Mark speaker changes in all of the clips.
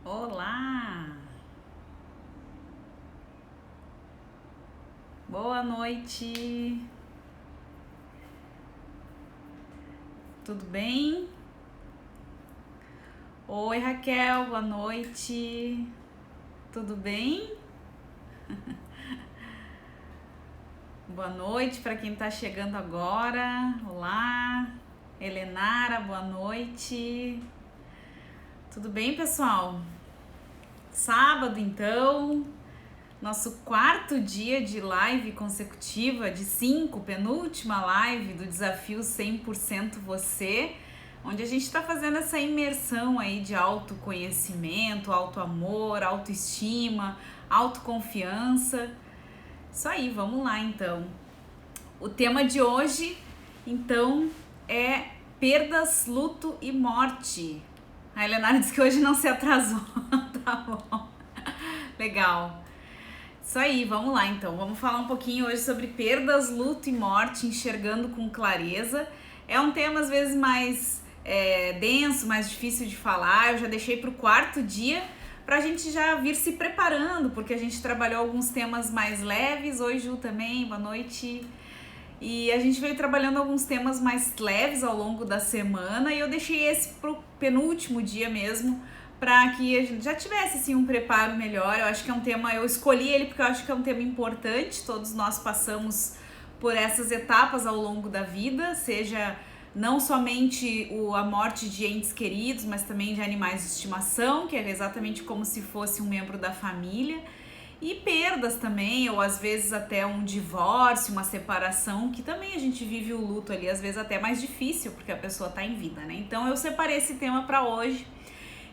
Speaker 1: Olá! Boa noite! Tudo bem? Oi, Raquel, boa noite! Tudo bem? Boa noite para quem está chegando agora. Olá! Helenara, boa noite! Tudo bem, pessoal? Sábado, então, nosso quarto dia de live consecutiva, de 5, penúltima live do desafio 100% Você, onde a gente está fazendo essa imersão aí de autoconhecimento, autoamor, autoestima, autoconfiança. Isso aí, vamos lá então. O tema de hoje, então, é perdas, luto e morte. A Helenara disse que hoje não se atrasou. Tá bom. Legal. Isso aí, vamos lá então. Vamos falar um pouquinho hoje sobre perdas, luto e morte, enxergando com clareza. É um tema às vezes mais denso, mais difícil de falar. Eu já deixei para o quarto dia para a gente já vir se preparando, porque a gente trabalhou alguns temas mais leves. Oi, Ju, também, boa noite. E a gente veio trabalhando alguns temas mais leves ao longo da semana e eu deixei esse pro penúltimo dia mesmo, para que a gente já tivesse assim um preparo melhor. Eu acho que é um tema, eu escolhi ele porque eu acho que é um tema importante. Todos nós passamos por essas etapas ao longo da vida, seja não somente a morte de entes queridos, mas também de animais de estimação, que é exatamente como se fosse um membro da família. E perdas também, ou às vezes até um divórcio, uma separação, que também a gente vive o luto ali, às vezes até mais difícil, porque a pessoa tá em vida, né? Então eu separei esse tema para hoje.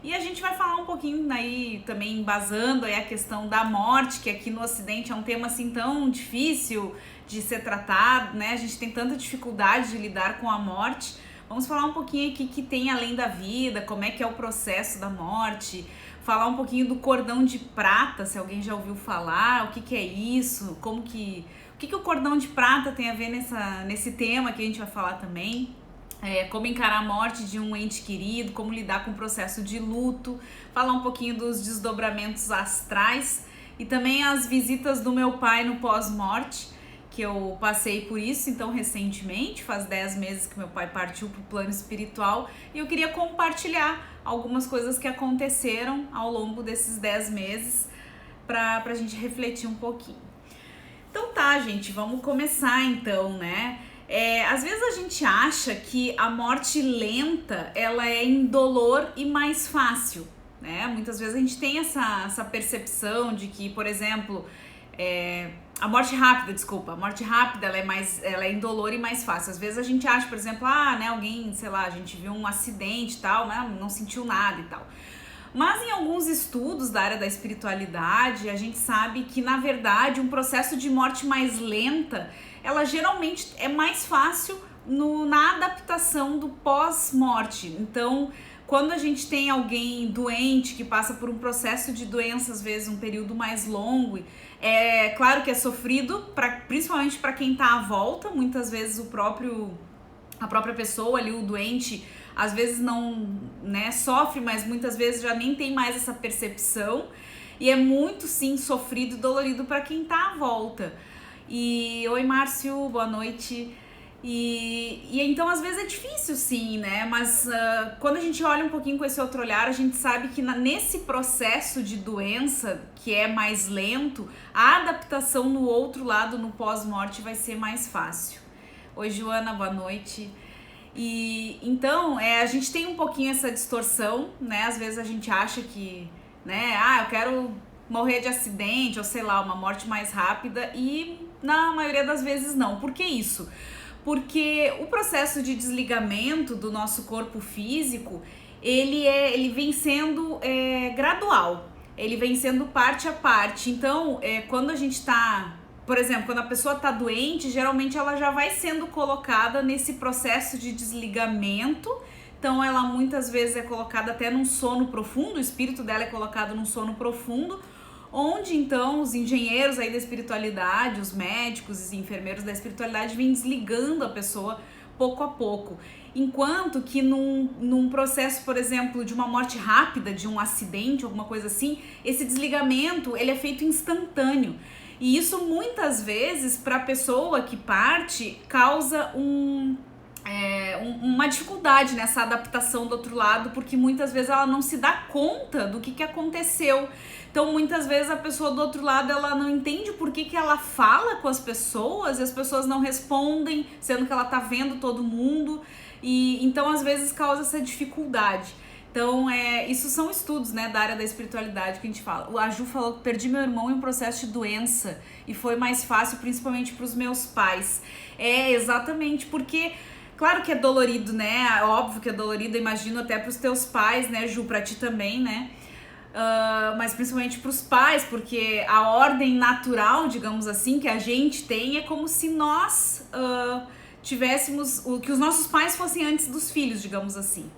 Speaker 1: E a gente vai falar um pouquinho aí também embasando aí a questão da morte, que aqui no Ocidente é um tema assim tão difícil de ser tratado, né? A gente tem tanta dificuldade de lidar com a morte. Vamos falar um pouquinho aqui que tem além da vida, como é que é o processo da morte, falar um pouquinho do cordão de prata, se alguém já ouviu falar, o que é isso, o que o cordão de prata tem a ver nesse tema que a gente vai falar também. Como encarar a morte de um ente querido, como lidar com o processo de luto, falar um pouquinho dos desdobramentos astrais e também as visitas do meu pai no pós-morte, que eu passei por isso então recentemente, faz 10 meses que meu pai partiu para o plano espiritual e eu queria compartilhar algumas coisas que aconteceram ao longo desses 10 meses para a gente refletir um pouquinho. Então tá, gente, vamos começar então, né? Às vezes a gente acha que a morte lenta, ela é indolor e mais fácil, né? Muitas vezes a gente tem essa percepção de que, por exemplo, a morte rápida ela é indolor e mais fácil. Às vezes a gente acha, por exemplo, né, alguém, sei lá, a gente viu um acidente e tal, né, não sentiu nada e tal. Mas em alguns estudos da área da espiritualidade, a gente sabe que, na verdade, um processo de morte mais lenta, ela geralmente é mais fácil na adaptação do pós-morte. Então, quando a gente tem alguém doente que passa por um processo de doença, às vezes um período mais longo, é claro que é sofrido, principalmente para quem está à volta, muitas vezes a própria pessoa ali, o doente, às vezes não, né, sofre, mas muitas vezes já nem tem mais essa percepção e é muito, sim, sofrido e dolorido para quem tá à volta. E oi, Márcio, boa noite. E então às vezes é difícil, sim, né, mas quando a gente olha um pouquinho com esse outro olhar, a gente sabe que nesse processo de doença, que é mais lento, a adaptação no outro lado, no pós-morte, vai ser mais fácil. Oi, Joana, boa noite. E então a gente tem um pouquinho essa distorção, né? Às vezes a gente acha que, né? Eu quero morrer de acidente ou sei lá, uma morte mais rápida, e na maioria das vezes não. Por que isso? Porque o processo de desligamento do nosso corpo físico, ele vem sendo gradual, ele vem sendo parte a parte. Então, quando a gente tá, por exemplo, quando a pessoa tá doente, geralmente ela já vai sendo colocada nesse processo de desligamento. Então ela muitas vezes é colocada até num sono profundo, o espírito dela é colocado num sono profundo, onde então os engenheiros aí da espiritualidade, os médicos e enfermeiros da espiritualidade vêm desligando a pessoa pouco a pouco. enquanto que num processo, por exemplo, de uma morte rápida, de um acidente, alguma coisa assim, esse desligamento ele é feito instantâneo. E isso muitas vezes para a pessoa que parte causa uma dificuldade nessa adaptação do outro lado, porque muitas vezes ela não se dá conta do que aconteceu. Então muitas vezes a pessoa do outro lado ela não entende por que ela fala com as pessoas e as pessoas não respondem, sendo que ela tá vendo todo mundo, e então às vezes causa essa dificuldade. Então, isso são estudos, né, da área da espiritualidade que a gente fala. A Ju falou que perdi meu irmão em um processo de doença e foi mais fácil, principalmente para os meus pais. Exatamente, porque claro que é dolorido, né? Óbvio que é dolorido, imagino até para os teus pais, né, Ju, para ti também, né? Mas principalmente para os pais, porque a ordem natural, digamos assim, que a gente tem é como se nós tivéssemos, que os nossos pais fossem antes dos filhos, digamos assim.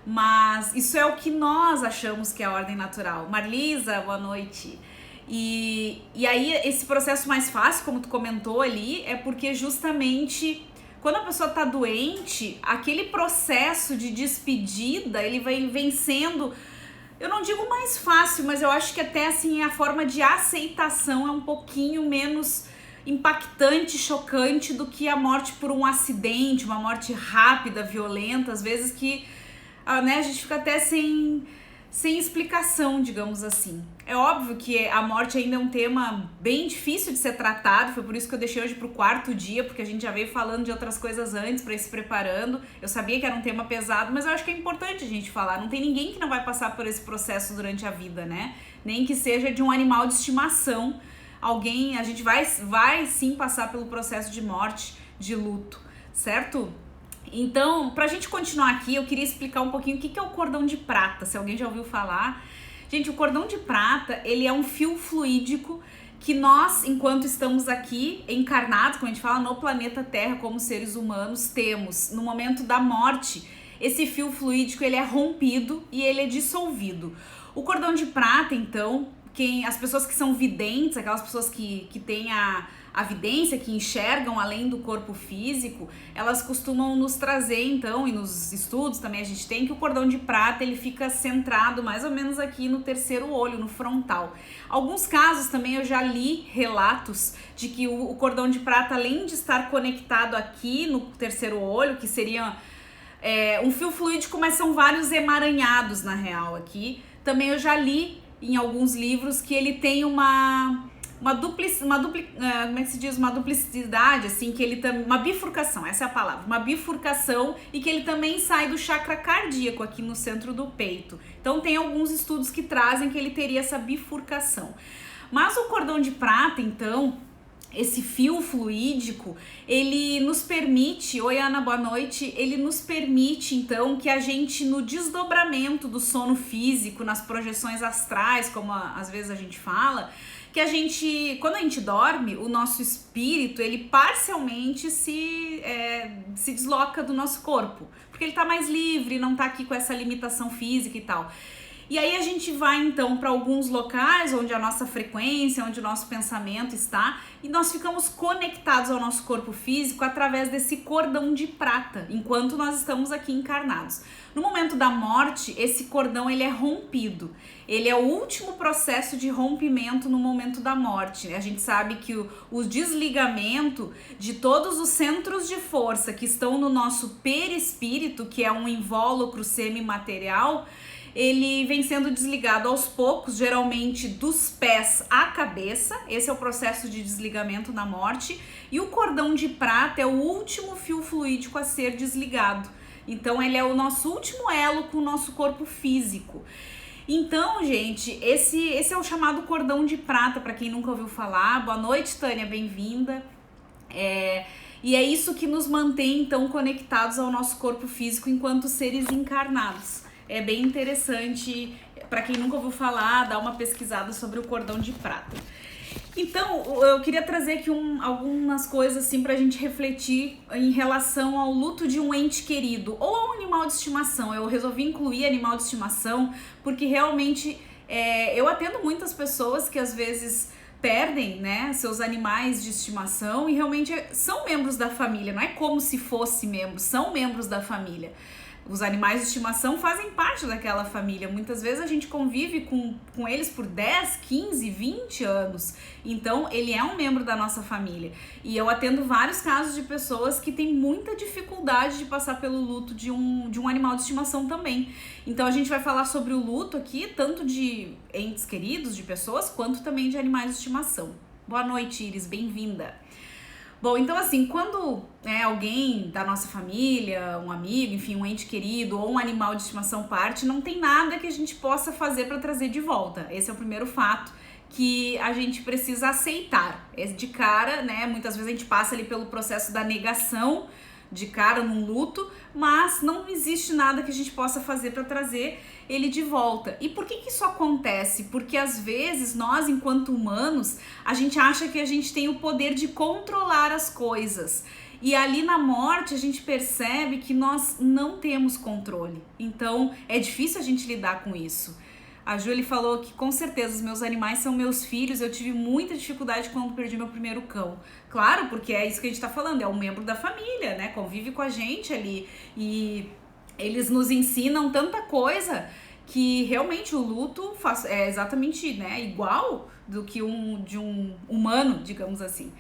Speaker 1: Mas isso é o que nós achamos que é a ordem natural. Marlisa, boa noite. E aí esse processo mais fácil, como tu comentou ali, é porque justamente quando a pessoa tá doente, aquele processo de despedida, ele vem sendo, eu não digo mais fácil, mas eu acho que até assim a forma de aceitação é um pouquinho menos impactante, chocante do que a morte por um acidente, uma morte rápida, violenta, às vezes que né, a gente fica até sem explicação, digamos assim. É óbvio que a morte ainda é um tema bem difícil de ser tratado, foi por isso que eu deixei hoje pro 4º dia, porque a gente já veio falando de outras coisas antes para ir se preparando. Eu sabia que era um tema pesado, mas eu acho que é importante a gente falar. Não tem ninguém que não vai passar por esse processo durante a vida, né? Nem que seja de um animal de estimação. A gente vai sim passar pelo processo de morte, de luto, certo? Então, pra gente continuar aqui, eu queria explicar um pouquinho o que é o cordão de prata, se alguém já ouviu falar. Gente, o cordão de prata, ele é um fio fluídico que nós, enquanto estamos aqui encarnados, como a gente fala, no planeta Terra, como seres humanos, temos. No momento da morte, esse fio fluídico, ele é rompido e ele é dissolvido. O cordão de prata, então, as pessoas que são videntes, aquelas pessoas que têm a vidência, que enxergam além do corpo físico, elas costumam nos trazer então, e nos estudos também a gente tem, que o cordão de prata ele fica centrado mais ou menos aqui no terceiro olho, no frontal. Alguns casos também eu já li relatos de que o cordão de prata, além de estar conectado aqui no terceiro olho, que seria um fio fluídico, mas são vários emaranhados na real aqui, também eu já li em alguns livros que ele tem uma duplicidade, assim, que ele também, uma bifurcação, essa é a palavra, uma bifurcação, e que ele também sai do chakra cardíaco aqui no centro do peito. Então tem alguns estudos que trazem que ele teria essa bifurcação. Mas o cordão de prata, então, esse fio fluídico, ele nos permite, oi Ana, boa noite, ele nos permite então que a gente, no desdobramento do sono físico, nas projeções astrais, como às vezes a gente fala, que a gente, quando a gente dorme, o nosso espírito, ele parcialmente se desloca do nosso corpo, porque ele tá mais livre, não tá aqui com essa limitação física e tal. E aí a gente vai então para alguns locais onde a nossa frequência, onde o nosso pensamento está, e nós ficamos conectados ao nosso corpo físico através desse cordão de prata, enquanto nós estamos aqui encarnados. No momento da morte, esse cordão ele é rompido. Ele é o último processo de rompimento no momento da morte. A gente sabe que o desligamento de todos os centros de força que estão no nosso perispírito, que é um invólucro semimaterial, ele vem sendo desligado aos poucos, geralmente dos pés à cabeça. Esse é o processo de desligamento na morte. E o cordão de prata é o último fio fluídico a ser desligado. Então ele é o nosso último elo com o nosso corpo físico. Então, gente, esse é o chamado cordão de prata, para quem nunca ouviu falar. Boa noite, Tânia, bem-vinda. E é isso que nos mantém, então, conectados ao nosso corpo físico enquanto seres encarnados. É bem interessante, para quem nunca ouviu falar, dar uma pesquisada sobre o cordão de prata. Então, eu queria trazer aqui algumas coisas assim pra gente refletir em relação ao luto de um ente querido ou a um animal de estimação. Eu resolvi incluir animal de estimação porque realmente eu atendo muitas pessoas que às vezes perdem, né, seus animais de estimação e realmente são membros da família, não é como se fosse membros, são membros da família. Os animais de estimação fazem parte daquela família. Muitas vezes a gente convive com eles por 10, 15, 20 anos. Então, ele é um membro da nossa família. E eu atendo vários casos de pessoas que têm muita dificuldade de passar pelo luto de um animal de estimação também. Então, a gente vai falar sobre o luto aqui, tanto de entes queridos, de pessoas, quanto também de animais de estimação. Boa noite, Iris. Bem-vinda. Bom, então assim, quando alguém da nossa família, um amigo, enfim, um ente querido ou um animal de estimação parte, não tem nada que a gente possa fazer para trazer de volta. Esse é o primeiro fato que a gente precisa aceitar. De cara, né, muitas vezes a gente passa ali pelo processo da negação de cara num luto, mas não existe nada que a gente possa fazer para trazer ele de volta. E por que isso acontece? Porque às vezes nós, enquanto humanos, a gente acha que a gente tem o poder de controlar as coisas. E ali na morte a gente percebe que nós não temos controle. Então é difícil a gente lidar com isso. A Julie falou que com certeza os meus animais são meus filhos, eu tive muita dificuldade quando perdi meu primeiro cão. Claro, porque é isso que a gente tá falando, é um membro da família, né? Convive com a gente ali e eles nos ensinam tanta coisa que realmente o luto é exatamente, né, igual do que de um humano, digamos assim.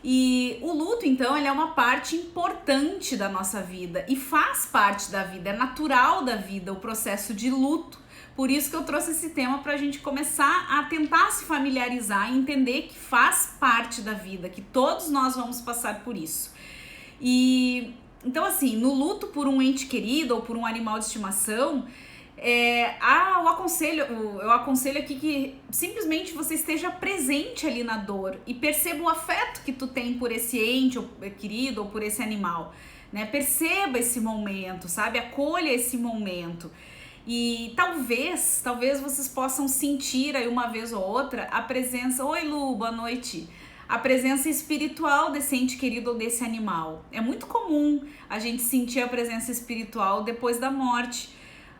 Speaker 1: E o luto, então, ele é uma parte importante da nossa vida e faz parte da vida, é natural da vida o processo de luto. Por isso que eu trouxe esse tema para a gente começar a tentar se familiarizar e entender que faz parte da vida, que todos nós vamos passar por isso. E então assim, no luto por um ente querido ou por um animal de estimação, eu aconselho aqui que simplesmente você esteja presente ali na dor e perceba o afeto que tu tem por esse ente querido ou por esse animal, né? Perceba esse momento, sabe? Acolha esse momento. E talvez vocês possam sentir aí uma vez ou outra a presença, oi Lu, boa noite, a presença espiritual desse ente querido ou desse animal. É muito comum a gente sentir a presença espiritual depois da morte.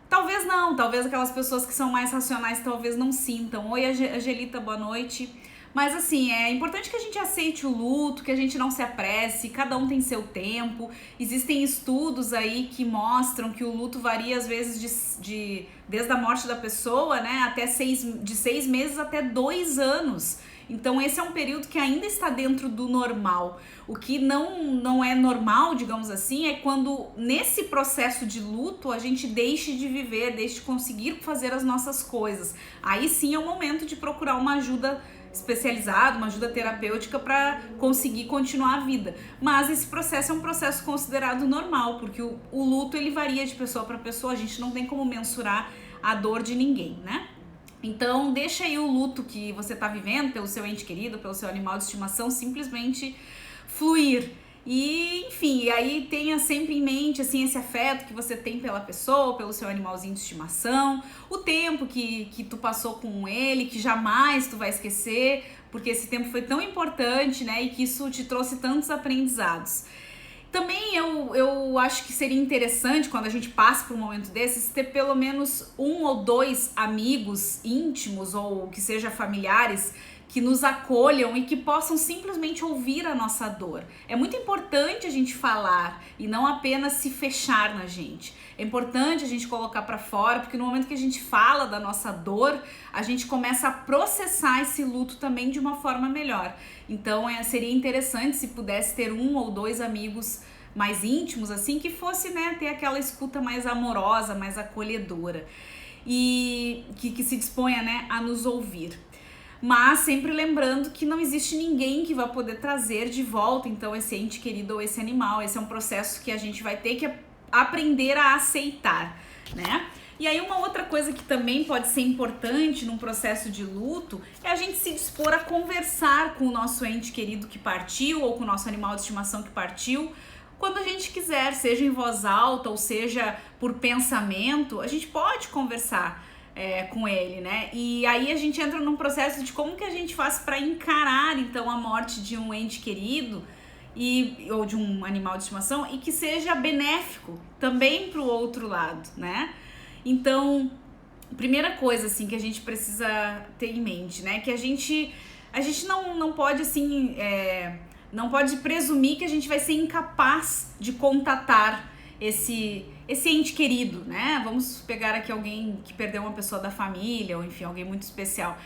Speaker 1: Talvez não, talvez aquelas pessoas que são mais racionais talvez não sintam. Oi Angelita, boa noite. Mas assim, é importante que a gente aceite o luto, que a gente não se apresse, cada um tem seu tempo. Existem estudos aí que mostram que o luto varia às vezes desde a morte da pessoa, né, até de 6 meses até 2 anos. Então esse é um período que ainda está dentro do normal. O que não é normal, digamos assim, é quando nesse processo de luto a gente deixe de viver, deixe de conseguir fazer as nossas coisas. Aí sim é o momento de procurar uma ajuda especializada, uma ajuda terapêutica para conseguir continuar a vida. Mas esse processo é um processo considerado normal, porque o luto ele varia de pessoa para pessoa, a gente não tem como mensurar a dor de ninguém, né? Então deixa aí o luto que você está vivendo pelo seu ente querido, pelo seu animal de estimação, simplesmente fluir. E enfim, aí tenha sempre em mente assim, esse afeto que você tem pela pessoa, pelo seu animalzinho de estimação, o tempo que tu passou com ele, que jamais tu vai esquecer, porque esse tempo foi tão importante, né, e que isso te trouxe tantos aprendizados. Também eu acho que seria interessante, quando a gente passa por um momento desses, ter pelo menos 1 ou 2 amigos íntimos ou que sejam familiares que nos acolham e que possam simplesmente ouvir a nossa dor. É muito importante a gente falar e não apenas se fechar na gente. É importante a gente colocar para fora, porque no momento que a gente fala da nossa dor, a gente começa a processar esse luto também de uma forma melhor. Então seria interessante se pudesse ter 1 ou 2 amigos mais íntimos, assim, que fosse, né, ter aquela escuta mais amorosa, mais acolhedora e que se disponha, né, a nos ouvir. Mas sempre lembrando que não existe ninguém que vai poder trazer de volta, então, esse ente querido ou esse animal. Esse é um processo que a gente vai ter que aprender a aceitar, né? E aí uma outra coisa que também pode ser importante num processo de luto é a gente se dispor a conversar com o nosso ente querido que partiu ou com o nosso animal de estimação que partiu, quando a gente quiser, seja em voz alta ou seja por pensamento, a gente pode conversar com ele, né? E aí a gente entra num processo de como que a gente faz para encarar então a morte de um ente querido ou de um animal de estimação e que seja benéfico também para o outro lado, né? Então, primeira coisa assim que a gente precisa ter em mente, né, que a gente a gente não pode, assim, não pode presumir que a gente vai ser incapaz de contatar esse ente querido, né? Vamos pegar aqui alguém que perdeu uma pessoa da família, ou enfim, alguém muito especial.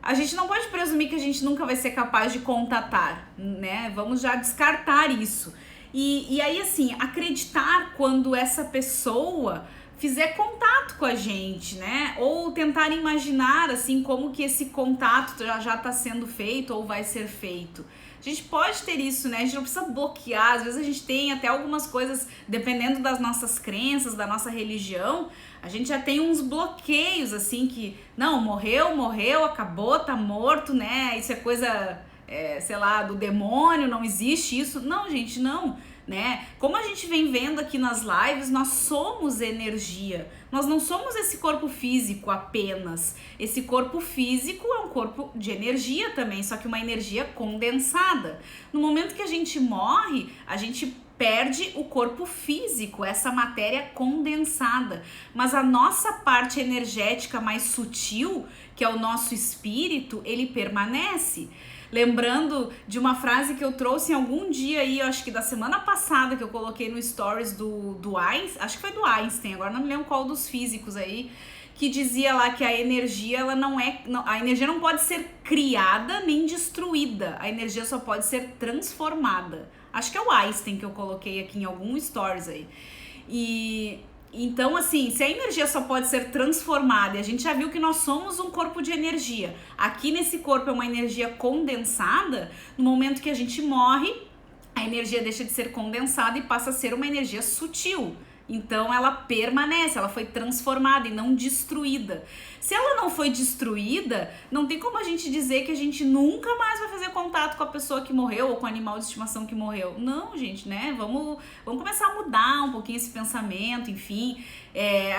Speaker 1: A gente não pode presumir que a gente nunca vai ser capaz de contatar, né? Vamos já descartar isso. E aí, assim, acreditar quando essa pessoa fizer contato com a gente, né? Ou tentar imaginar, assim, como que esse contato já tá sendo feito ou vai ser feito. A gente pode ter isso, né? A gente não precisa bloquear. Às vezes a gente tem até algumas coisas, dependendo das nossas crenças, da nossa religião, a gente já tem uns bloqueios, assim, que, não, morreu, acabou, tá morto, né? Isso é coisa, sei lá, do demônio, não existe isso. Não, gente, não, né? Como a gente vem vendo aqui nas lives, nós somos energia. Nós não somos esse corpo físico apenas. Esse corpo físico é um corpo de energia também, só que uma energia condensada. No momento que a gente morre, a gente perde o corpo físico, essa matéria condensada. Mas a nossa parte energética mais sutil, que é o nosso espírito, ele permanece. Lembrando de uma frase que eu trouxe em algum dia aí, eu acho que da semana passada, que eu coloquei no stories do Einstein, acho que foi do Einstein, agora não me lembro qual dos físicos aí, que dizia lá que a energia, a energia não pode ser criada nem destruída, a energia só pode ser transformada. Acho que é o Einstein que eu coloquei aqui em algum stories aí. Então, assim, se a energia só pode ser transformada, e a gente já viu que nós somos um corpo de energia, aqui nesse corpo é uma energia condensada, no momento que a gente morre, a energia deixa de ser condensada e passa a ser uma energia sutil. Então ela permanece, ela foi transformada e não destruída. Se ela não foi destruída, não tem como a gente dizer que a gente nunca mais vai fazer contato com a pessoa que morreu ou com o animal de estimação que morreu. Não, gente, né? Vamos começar a mudar um pouquinho esse pensamento, enfim.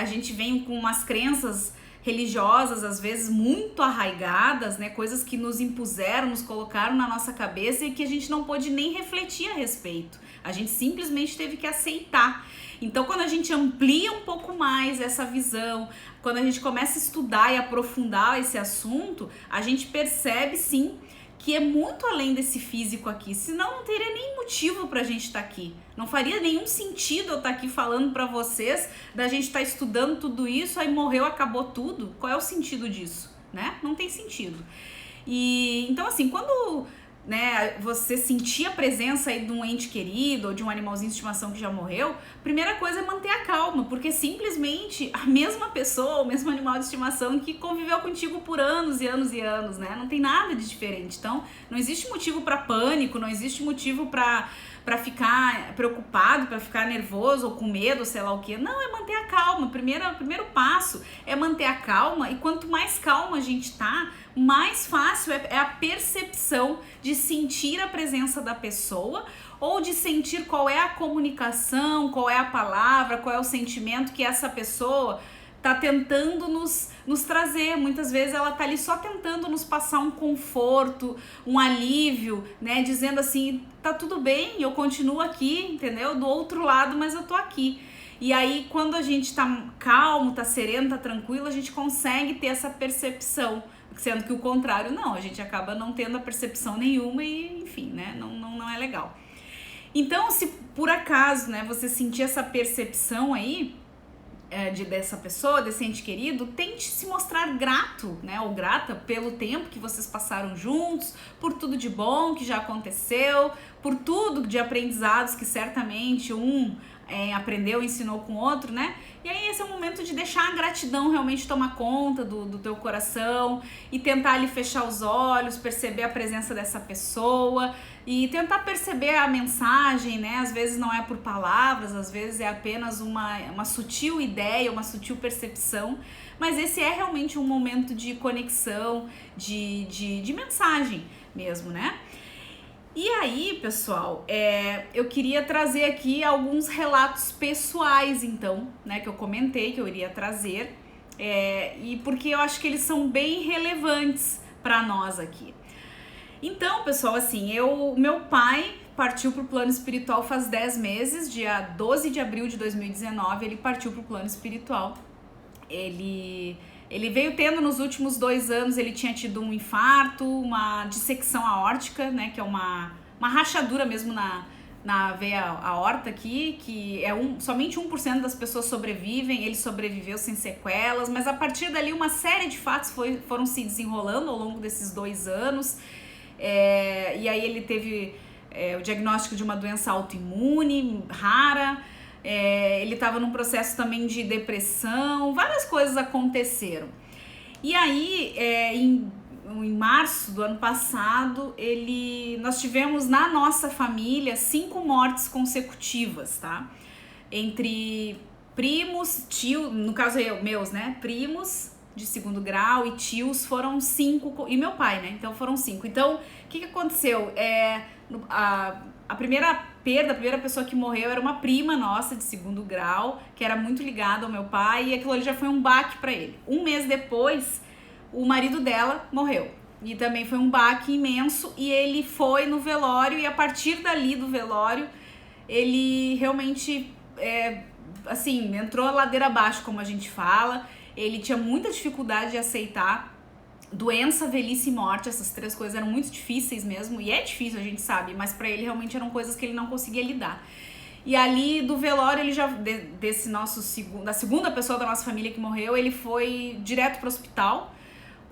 Speaker 1: A gente vem com umas crenças religiosas, às vezes muito arraigadas, né? Coisas que nos impuseram, nos colocaram na nossa cabeça e que a gente não pôde nem refletir a respeito. A gente simplesmente teve que aceitar. Então, quando a gente amplia um pouco mais essa visão, quando a gente começa a estudar e aprofundar esse assunto, a gente percebe, sim, que é muito além desse físico aqui. Senão, não teria nem motivo pra gente estar aqui. Não faria nenhum sentido eu estar aqui falando pra vocês, da gente estar estudando tudo isso, aí morreu, acabou tudo. Qual é o sentido disso, né? Não tem sentido. Então, assim, quando, né, você sentir a presença aí de um ente querido ou de um animalzinho de estimação que já morreu, primeira coisa é manter a calma, porque simplesmente a mesma pessoa, o mesmo animal de estimação que conviveu contigo por anos e anos e anos, né? Não tem nada de diferente. Então, não existe motivo para pânico, não existe motivo para ficar preocupado, para ficar nervoso ou com medo, sei lá o que. Não, é manter a calma. Primeiro passo é manter a calma, e quanto mais calma a gente tá, mais fácil é a percepção de sentir a presença da pessoa ou de sentir qual é a comunicação, qual é a palavra, qual é o sentimento que essa pessoa tá tentando nos trazer. Muitas vezes ela tá ali só tentando nos passar um conforto, um alívio, né? Dizendo assim, tá tudo bem, eu continuo aqui, entendeu? Do outro lado, mas eu tô aqui. E aí, quando a gente tá calmo, tá sereno, tá tranquilo, a gente consegue ter essa percepção. Sendo que o contrário, não, a gente acaba não tendo a percepção nenhuma e, enfim, né? Não é legal. Então, se por acaso, né, você sentir essa percepção aí, dessa pessoa, desse ente querido, tente se mostrar grato, né, ou grata pelo tempo que vocês passaram juntos, por tudo de bom que já aconteceu, por tudo de aprendizados que certamente aprendeu, ensinou com o outro, né? E aí esse é o momento de deixar a gratidão realmente tomar conta do teu coração e tentar ali fechar os olhos, perceber a presença dessa pessoa e tentar perceber a mensagem, né? Às vezes não é por palavras, às vezes é apenas uma sutil ideia, uma sutil percepção, mas esse é realmente um momento de conexão, de mensagem mesmo, né? E aí, pessoal, eu queria trazer aqui alguns relatos pessoais, então, né, que eu comentei que eu iria trazer, e porque eu acho que eles são bem relevantes para nós aqui. Então, pessoal, assim, meu pai partiu pro plano espiritual faz 10 meses, dia 12 de abril de 2019, ele partiu pro plano espiritual. Ele Ele veio tendo nos últimos 2 anos, ele tinha tido um infarto, uma dissecção aórtica, né, que é uma rachadura mesmo na veia aorta aqui, que é somente 1% das pessoas sobrevivem. Ele sobreviveu sem sequelas, mas a partir dali uma série de fatos foram se desenrolando ao longo desses 2 anos, e aí ele teve o diagnóstico de uma doença autoimune rara, ele estava num processo também de depressão, várias coisas aconteceram. E aí, em março do ano passado, nós tivemos na nossa família 5 mortes consecutivas, tá? Entre primos, tios, no caso meus, né? Primos de 2º grau e tios foram 5, e meu pai, né? Então foram 5. Então, o que aconteceu? A primeira perda, a primeira pessoa que morreu era uma prima nossa de 2º grau, que era muito ligada ao meu pai, e aquilo ali já foi um baque para ele. 1 mês depois, o marido dela morreu, e também foi um baque imenso, e ele foi no velório, e a partir dali do velório, ele realmente, assim, entrou a ladeira abaixo, como a gente fala. Ele tinha muita dificuldade de aceitar doença, velhice e morte. Essas 3 coisas eram muito difíceis mesmo, e é difícil, a gente sabe, mas pra ele realmente eram coisas que ele não conseguia lidar. E ali do velório, ele já, da segunda pessoa da nossa família que morreu, ele foi direto pro hospital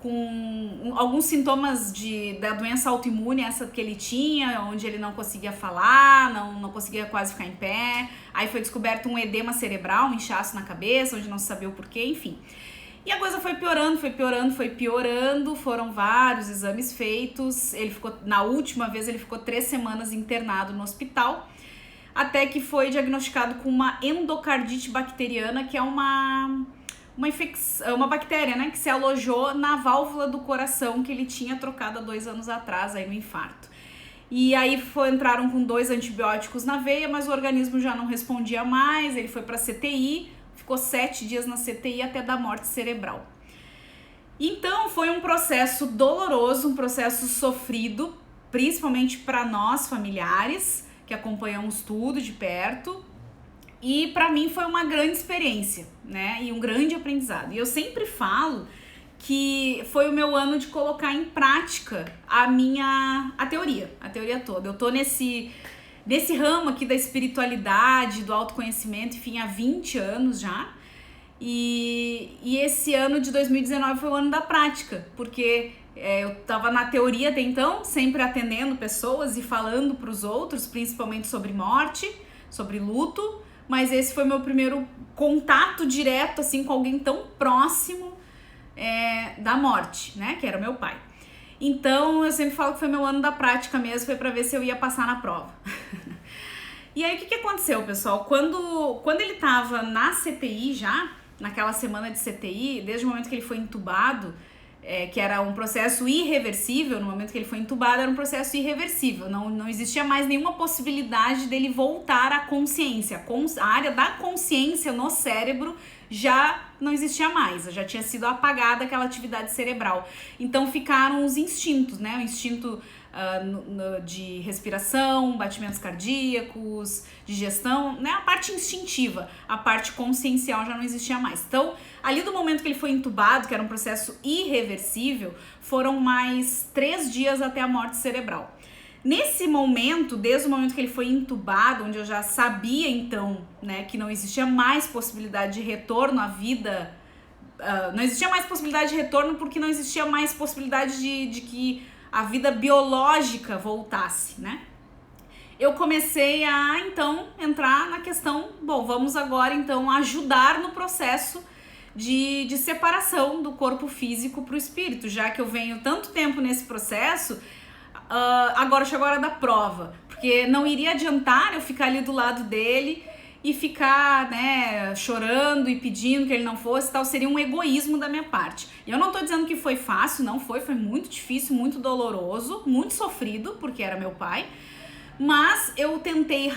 Speaker 1: com alguns sintomas da doença autoimune, essa que ele tinha, onde ele não conseguia falar, não conseguia quase ficar em pé. Aí foi descoberto um edema cerebral, um inchaço na cabeça, onde não se sabia o porquê, enfim. E a coisa foi piorando, foram vários exames feitos. Na última vez, ele ficou 3 semanas internado no hospital, até que foi diagnosticado com uma endocardite bacteriana, que é uma bactéria, né, que se alojou na válvula do coração que ele tinha trocado há 2 anos atrás, aí no infarto. E aí entraram com 2 antibióticos na veia, mas o organismo já não respondia mais, ele foi para CTI, ficou 7 dias na CTI até dar morte cerebral. Então foi um processo doloroso, um processo sofrido, principalmente para nós familiares, que acompanhamos tudo de perto. E para mim foi uma grande experiência, né? E um grande aprendizado. E eu sempre falo que foi o meu ano de colocar em prática a teoria toda. Eu tô nesse ramo aqui da espiritualidade, do autoconhecimento, enfim, há 20 anos já. E esse ano de 2019 foi o ano da prática, porque eu tava na teoria até então, sempre atendendo pessoas e falando para os outros, principalmente sobre morte, sobre luto. Mas esse foi meu primeiro contato direto, assim, com alguém tão próximo da morte, né? Que era o meu pai. Então, eu sempre falo que foi meu ano da prática mesmo, foi pra ver se eu ia passar na prova. E aí, o que aconteceu, pessoal? Quando ele tava na CTI já, naquela semana de CTI, desde o momento que ele foi entubado, que era um processo irreversível, no momento que ele foi entubado era um processo irreversível, não existia mais nenhuma possibilidade dele voltar à consciência, a área da consciência no cérebro já não existia mais, já tinha sido apagada aquela atividade cerebral, então ficaram os instintos, né, o instinto de respiração, batimentos cardíacos, digestão, né? A parte instintiva, a parte consciencial já não existia mais. Então, ali do momento que ele foi entubado, que era um processo irreversível, foram mais 3 dias até a morte cerebral. Nesse momento, desde o momento que ele foi entubado, onde eu já sabia então, né, que não existia mais possibilidade de retorno à vida, não existia mais possibilidade de retorno porque não existia mais possibilidade de que a vida biológica voltasse, né? Eu comecei a, então, entrar na questão, vamos agora, então, ajudar no processo de separação do corpo físico para o espírito, já que eu venho tanto tempo nesse processo, agora chegou a hora da prova, porque não iria adiantar eu ficar ali do lado dele e ficar, né, chorando e pedindo que ele não fosse, tal, seria um egoísmo da minha parte. E eu não tô dizendo que foi fácil, não foi muito difícil, muito doloroso, muito sofrido, porque era meu pai, mas eu tentei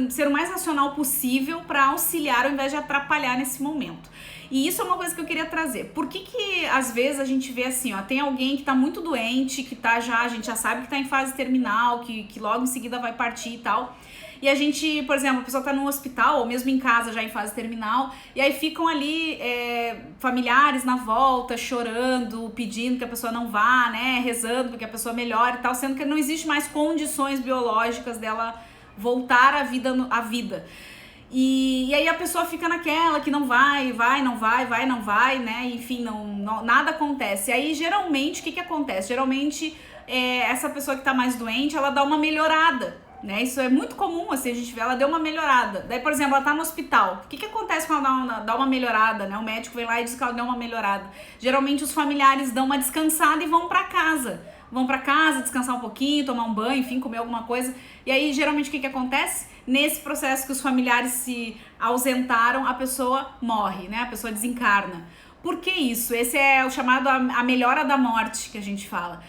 Speaker 1: ser o mais racional possível para auxiliar ao invés de atrapalhar nesse momento. E isso é uma coisa que eu queria trazer. Por que às vezes a gente vê assim, tem alguém que tá muito doente, que a gente já sabe que tá em fase terminal, que logo em seguida vai partir e tal. e a gente, por exemplo, a pessoa tá no hospital ou mesmo em casa já em fase terminal, e aí ficam ali familiares na volta, chorando, pedindo que a pessoa não vá, né, rezando para que a pessoa melhore e tal, sendo que não existe mais condições biológicas dela voltar à vida. E aí a pessoa fica naquela que não vai, não vai, né? Enfim, nada acontece. E aí, geralmente, o que acontece? Geralmente, essa pessoa que tá mais doente, ela dá uma melhorada, né? Isso é muito comum, assim, a gente vê, ela deu uma melhorada. Daí, por exemplo, ela tá no hospital. O que acontece quando ela dá uma melhorada, né? O médico vem lá e diz que ela deu uma melhorada. Geralmente, os familiares dão uma descansada e vão pra casa. Vão pra casa, descansar um pouquinho, tomar um banho, enfim, comer alguma coisa. E aí, geralmente, o que acontece? Nesse processo que os familiares se ausentaram, a pessoa morre, né? A pessoa desencarna. Por que isso? Esse é o chamado a melhora da morte, que a gente fala.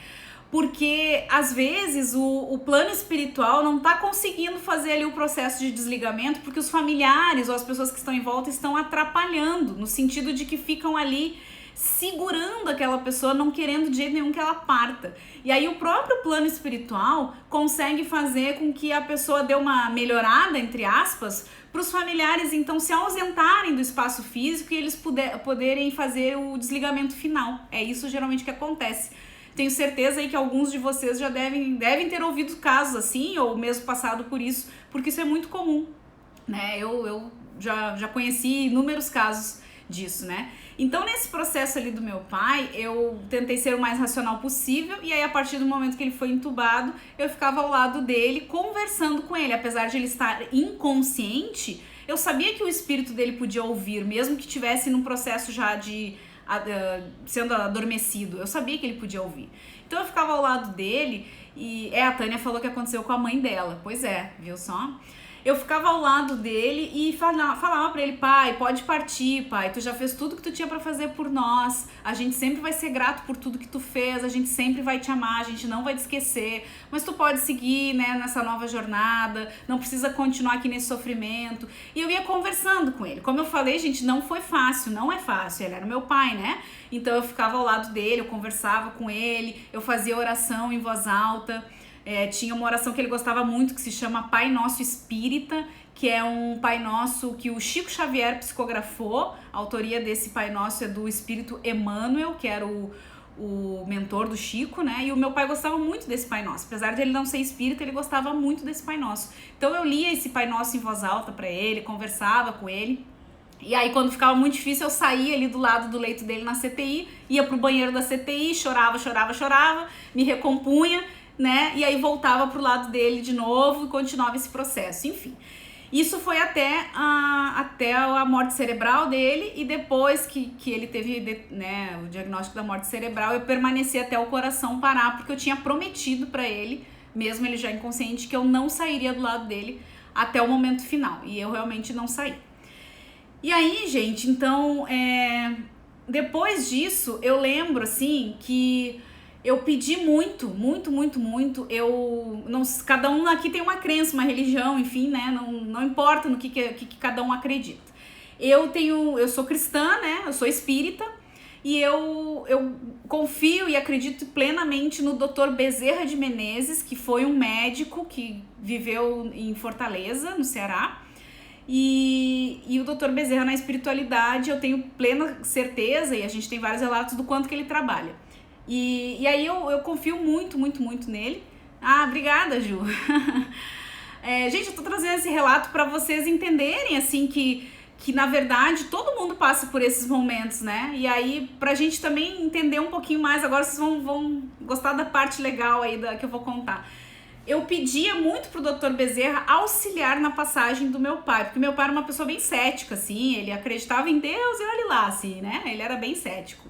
Speaker 1: Porque, às vezes, o plano espiritual não está conseguindo fazer ali o processo de desligamento, porque os familiares ou as pessoas que estão em volta estão atrapalhando, no sentido de que ficam ali segurando aquela pessoa, não querendo de jeito nenhum que ela parta. E aí o próprio plano espiritual consegue fazer com que a pessoa dê uma melhorada, entre aspas, para os familiares então se ausentarem do espaço físico e eles poderem fazer o desligamento final. É isso geralmente que acontece. Tenho certeza aí que alguns de vocês já devem ter ouvido casos assim, ou mesmo passado por isso, porque isso é muito comum, né? Eu já conheci inúmeros casos disso, né? Então, nesse processo ali do meu pai, eu tentei ser o mais racional possível, e aí a partir do momento que ele foi entubado, eu ficava ao lado dele, conversando com ele. Apesar de ele estar inconsciente, eu sabia que o espírito dele podia ouvir, mesmo que estivesse num processo já de sendo adormecido, eu sabia que ele podia ouvir. Então eu ficava ao lado dele, e a Tânia falou que aconteceu com a mãe dela. Pois é, viu só? Eu ficava ao lado dele e falava pra ele: pai, pode partir, pai, tu já fez tudo que tu tinha pra fazer por nós, a gente sempre vai ser grato por tudo que tu fez, a gente sempre vai te amar, a gente não vai te esquecer, mas tu pode seguir, né, nessa nova jornada, não precisa continuar aqui nesse sofrimento. E eu ia conversando com ele. Como eu falei, gente, não foi fácil, não é fácil, ele era meu pai, né? Então eu ficava ao lado dele, eu conversava com ele, eu fazia oração em voz alta. Tinha uma oração que ele gostava muito, que se chama Pai Nosso Espírita, que é um Pai Nosso que o Chico Xavier psicografou. A autoria desse Pai Nosso é do Espírito Emmanuel, que era o mentor do Chico, né? E o meu pai gostava muito desse Pai Nosso. Apesar de ele não ser espírita, ele gostava muito desse Pai Nosso. Então eu lia esse Pai Nosso em voz alta para ele, conversava com ele. E aí, quando ficava muito difícil, eu saía ali do lado do leito dele na CTI, ia pro banheiro da CTI, chorava, me recompunha, né? E aí voltava pro lado dele de novo e continuava esse processo, enfim. Isso foi até a morte cerebral dele, e depois que ele teve, né, o diagnóstico da morte cerebral, eu permaneci até o coração parar, porque eu tinha prometido pra ele, mesmo ele já inconsciente, que eu não sairia do lado dele até o momento final, e eu realmente não saí. E aí, gente, então, depois disso, eu lembro, assim, que eu pedi muito, cada um aqui tem uma crença, uma religião, enfim, né, não importa no que cada um acredita. Eu sou cristã, né, eu sou espírita, e eu confio e acredito plenamente no Dr. Bezerra de Menezes, que foi um médico que viveu em Fortaleza, no Ceará, e o Dr. Bezerra na espiritualidade, eu tenho plena certeza, e a gente tem vários relatos do quanto que ele trabalha. E aí eu confio muito nele. Ah, obrigada, Ju. Gente, eu tô trazendo esse relato para vocês entenderem, assim, que na verdade todo mundo passa por esses momentos, né? E aí, pra gente também entender um pouquinho mais, agora vocês vão gostar da parte legal aí que eu vou contar. Eu pedia muito pro Dr. Bezerra auxiliar na passagem do meu pai, porque meu pai era uma pessoa bem cética, assim, ele acreditava em Deus e olha lá, assim, né? Ele era bem cético.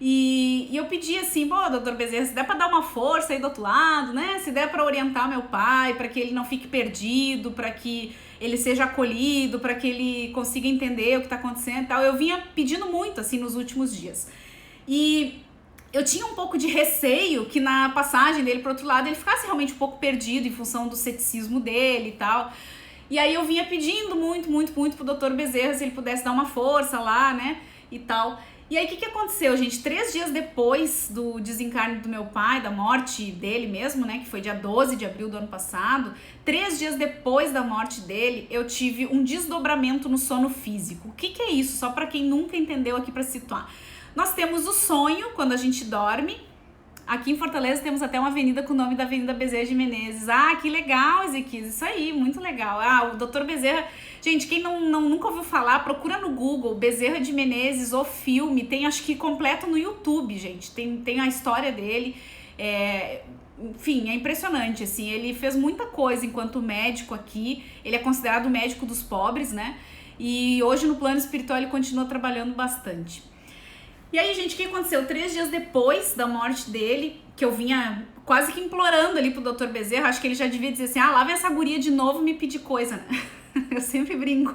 Speaker 1: E eu pedi assim: pô, doutor Bezerra, se der pra dar uma força aí do outro lado, né? Se der pra orientar meu pai, pra que ele não fique perdido, pra que ele seja acolhido, pra que ele consiga entender o que tá acontecendo e tal. Eu vinha pedindo muito, assim, nos últimos dias. E eu tinha um pouco de receio que na passagem dele pro outro lado ele ficasse realmente um pouco perdido em função do ceticismo dele e tal. E aí eu vinha pedindo muito pro doutor Bezerra se ele pudesse dar uma força lá, né? E tal. E aí, o que aconteceu, gente? 3 dias depois do desencarne do meu pai, da morte dele mesmo, né? Que foi dia 12 de abril do ano passado. 3 dias depois da morte dele, eu tive um desdobramento no sono físico. O que é isso? Só para quem nunca entendeu aqui para situar. Nós temos o sonho quando a gente dorme. Aqui em Fortaleza temos até uma avenida com o nome da Avenida Bezerra de Menezes. Ah, que legal, Ezequias, isso aí, muito legal. Ah, o Dr. Bezerra, gente, quem nunca ouviu falar, procura no Google, Bezerra de Menezes, o filme, tem acho que completo no YouTube, gente, tem a história dele, enfim, é impressionante, assim, ele fez muita coisa enquanto médico aqui, ele é considerado o médico dos pobres, né, e hoje no plano espiritual ele continua trabalhando bastante. E aí, gente, o que aconteceu? 3 dias depois da morte dele, que eu vinha quase que implorando ali pro Dr. Bezerra, acho que ele já devia dizer assim, lá vem essa guria de novo me pedir coisa, né? Eu sempre brinco.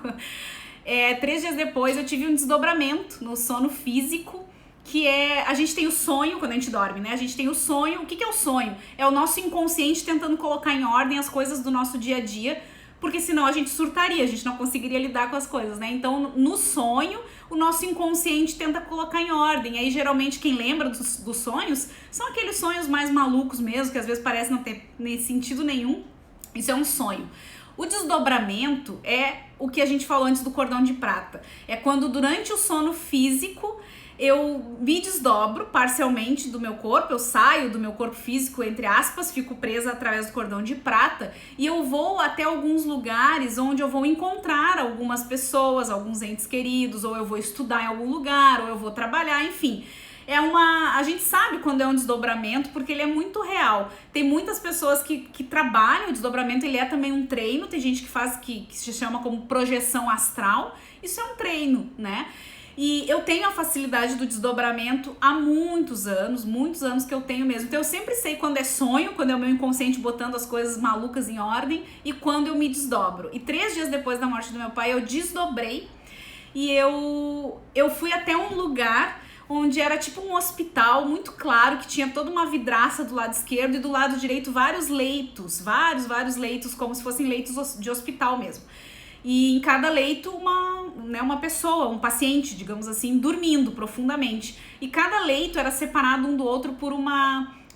Speaker 1: 3 dias depois eu tive um desdobramento no sono físico, que a gente tem o sonho quando a gente dorme, né? A gente tem o sonho. O que é o sonho? É o nosso inconsciente tentando colocar em ordem as coisas do nosso dia a dia, porque senão a gente surtaria, a gente não conseguiria lidar com as coisas, né? Então, no sonho, o nosso inconsciente tenta colocar em ordem. Aí, geralmente, quem lembra dos sonhos são aqueles sonhos mais malucos mesmo, que às vezes parece não ter nem sentido nenhum. Isso é um sonho. O desdobramento é o que a gente falou antes do cordão de prata. É quando, durante o sono físico, eu me desdobro parcialmente do meu corpo, eu saio do meu corpo físico, entre aspas, fico presa através do cordão de prata e eu vou até alguns lugares onde eu vou encontrar algumas pessoas, alguns entes queridos, ou eu vou estudar em algum lugar, ou eu vou trabalhar, enfim. A gente sabe quando é um desdobramento porque ele é muito real. Tem muitas pessoas que trabalham o desdobramento, ele é também um treino, tem gente que faz que se chama como projeção astral, isso é um treino, né? E eu tenho a facilidade do desdobramento há muitos anos que eu tenho mesmo. Então eu sempre sei quando é sonho, quando é o meu inconsciente botando as coisas malucas em ordem e quando eu me desdobro. E 3 dias depois da morte do meu pai eu desdobrei e eu fui até um lugar onde era tipo um hospital muito claro, que tinha toda uma vidraça do lado esquerdo e do lado direito vários leitos, vários leitos, como se fossem leitos de hospital mesmo. E em cada leito uma pessoa, um paciente, digamos assim, dormindo profundamente. E cada leito era separado um do outro por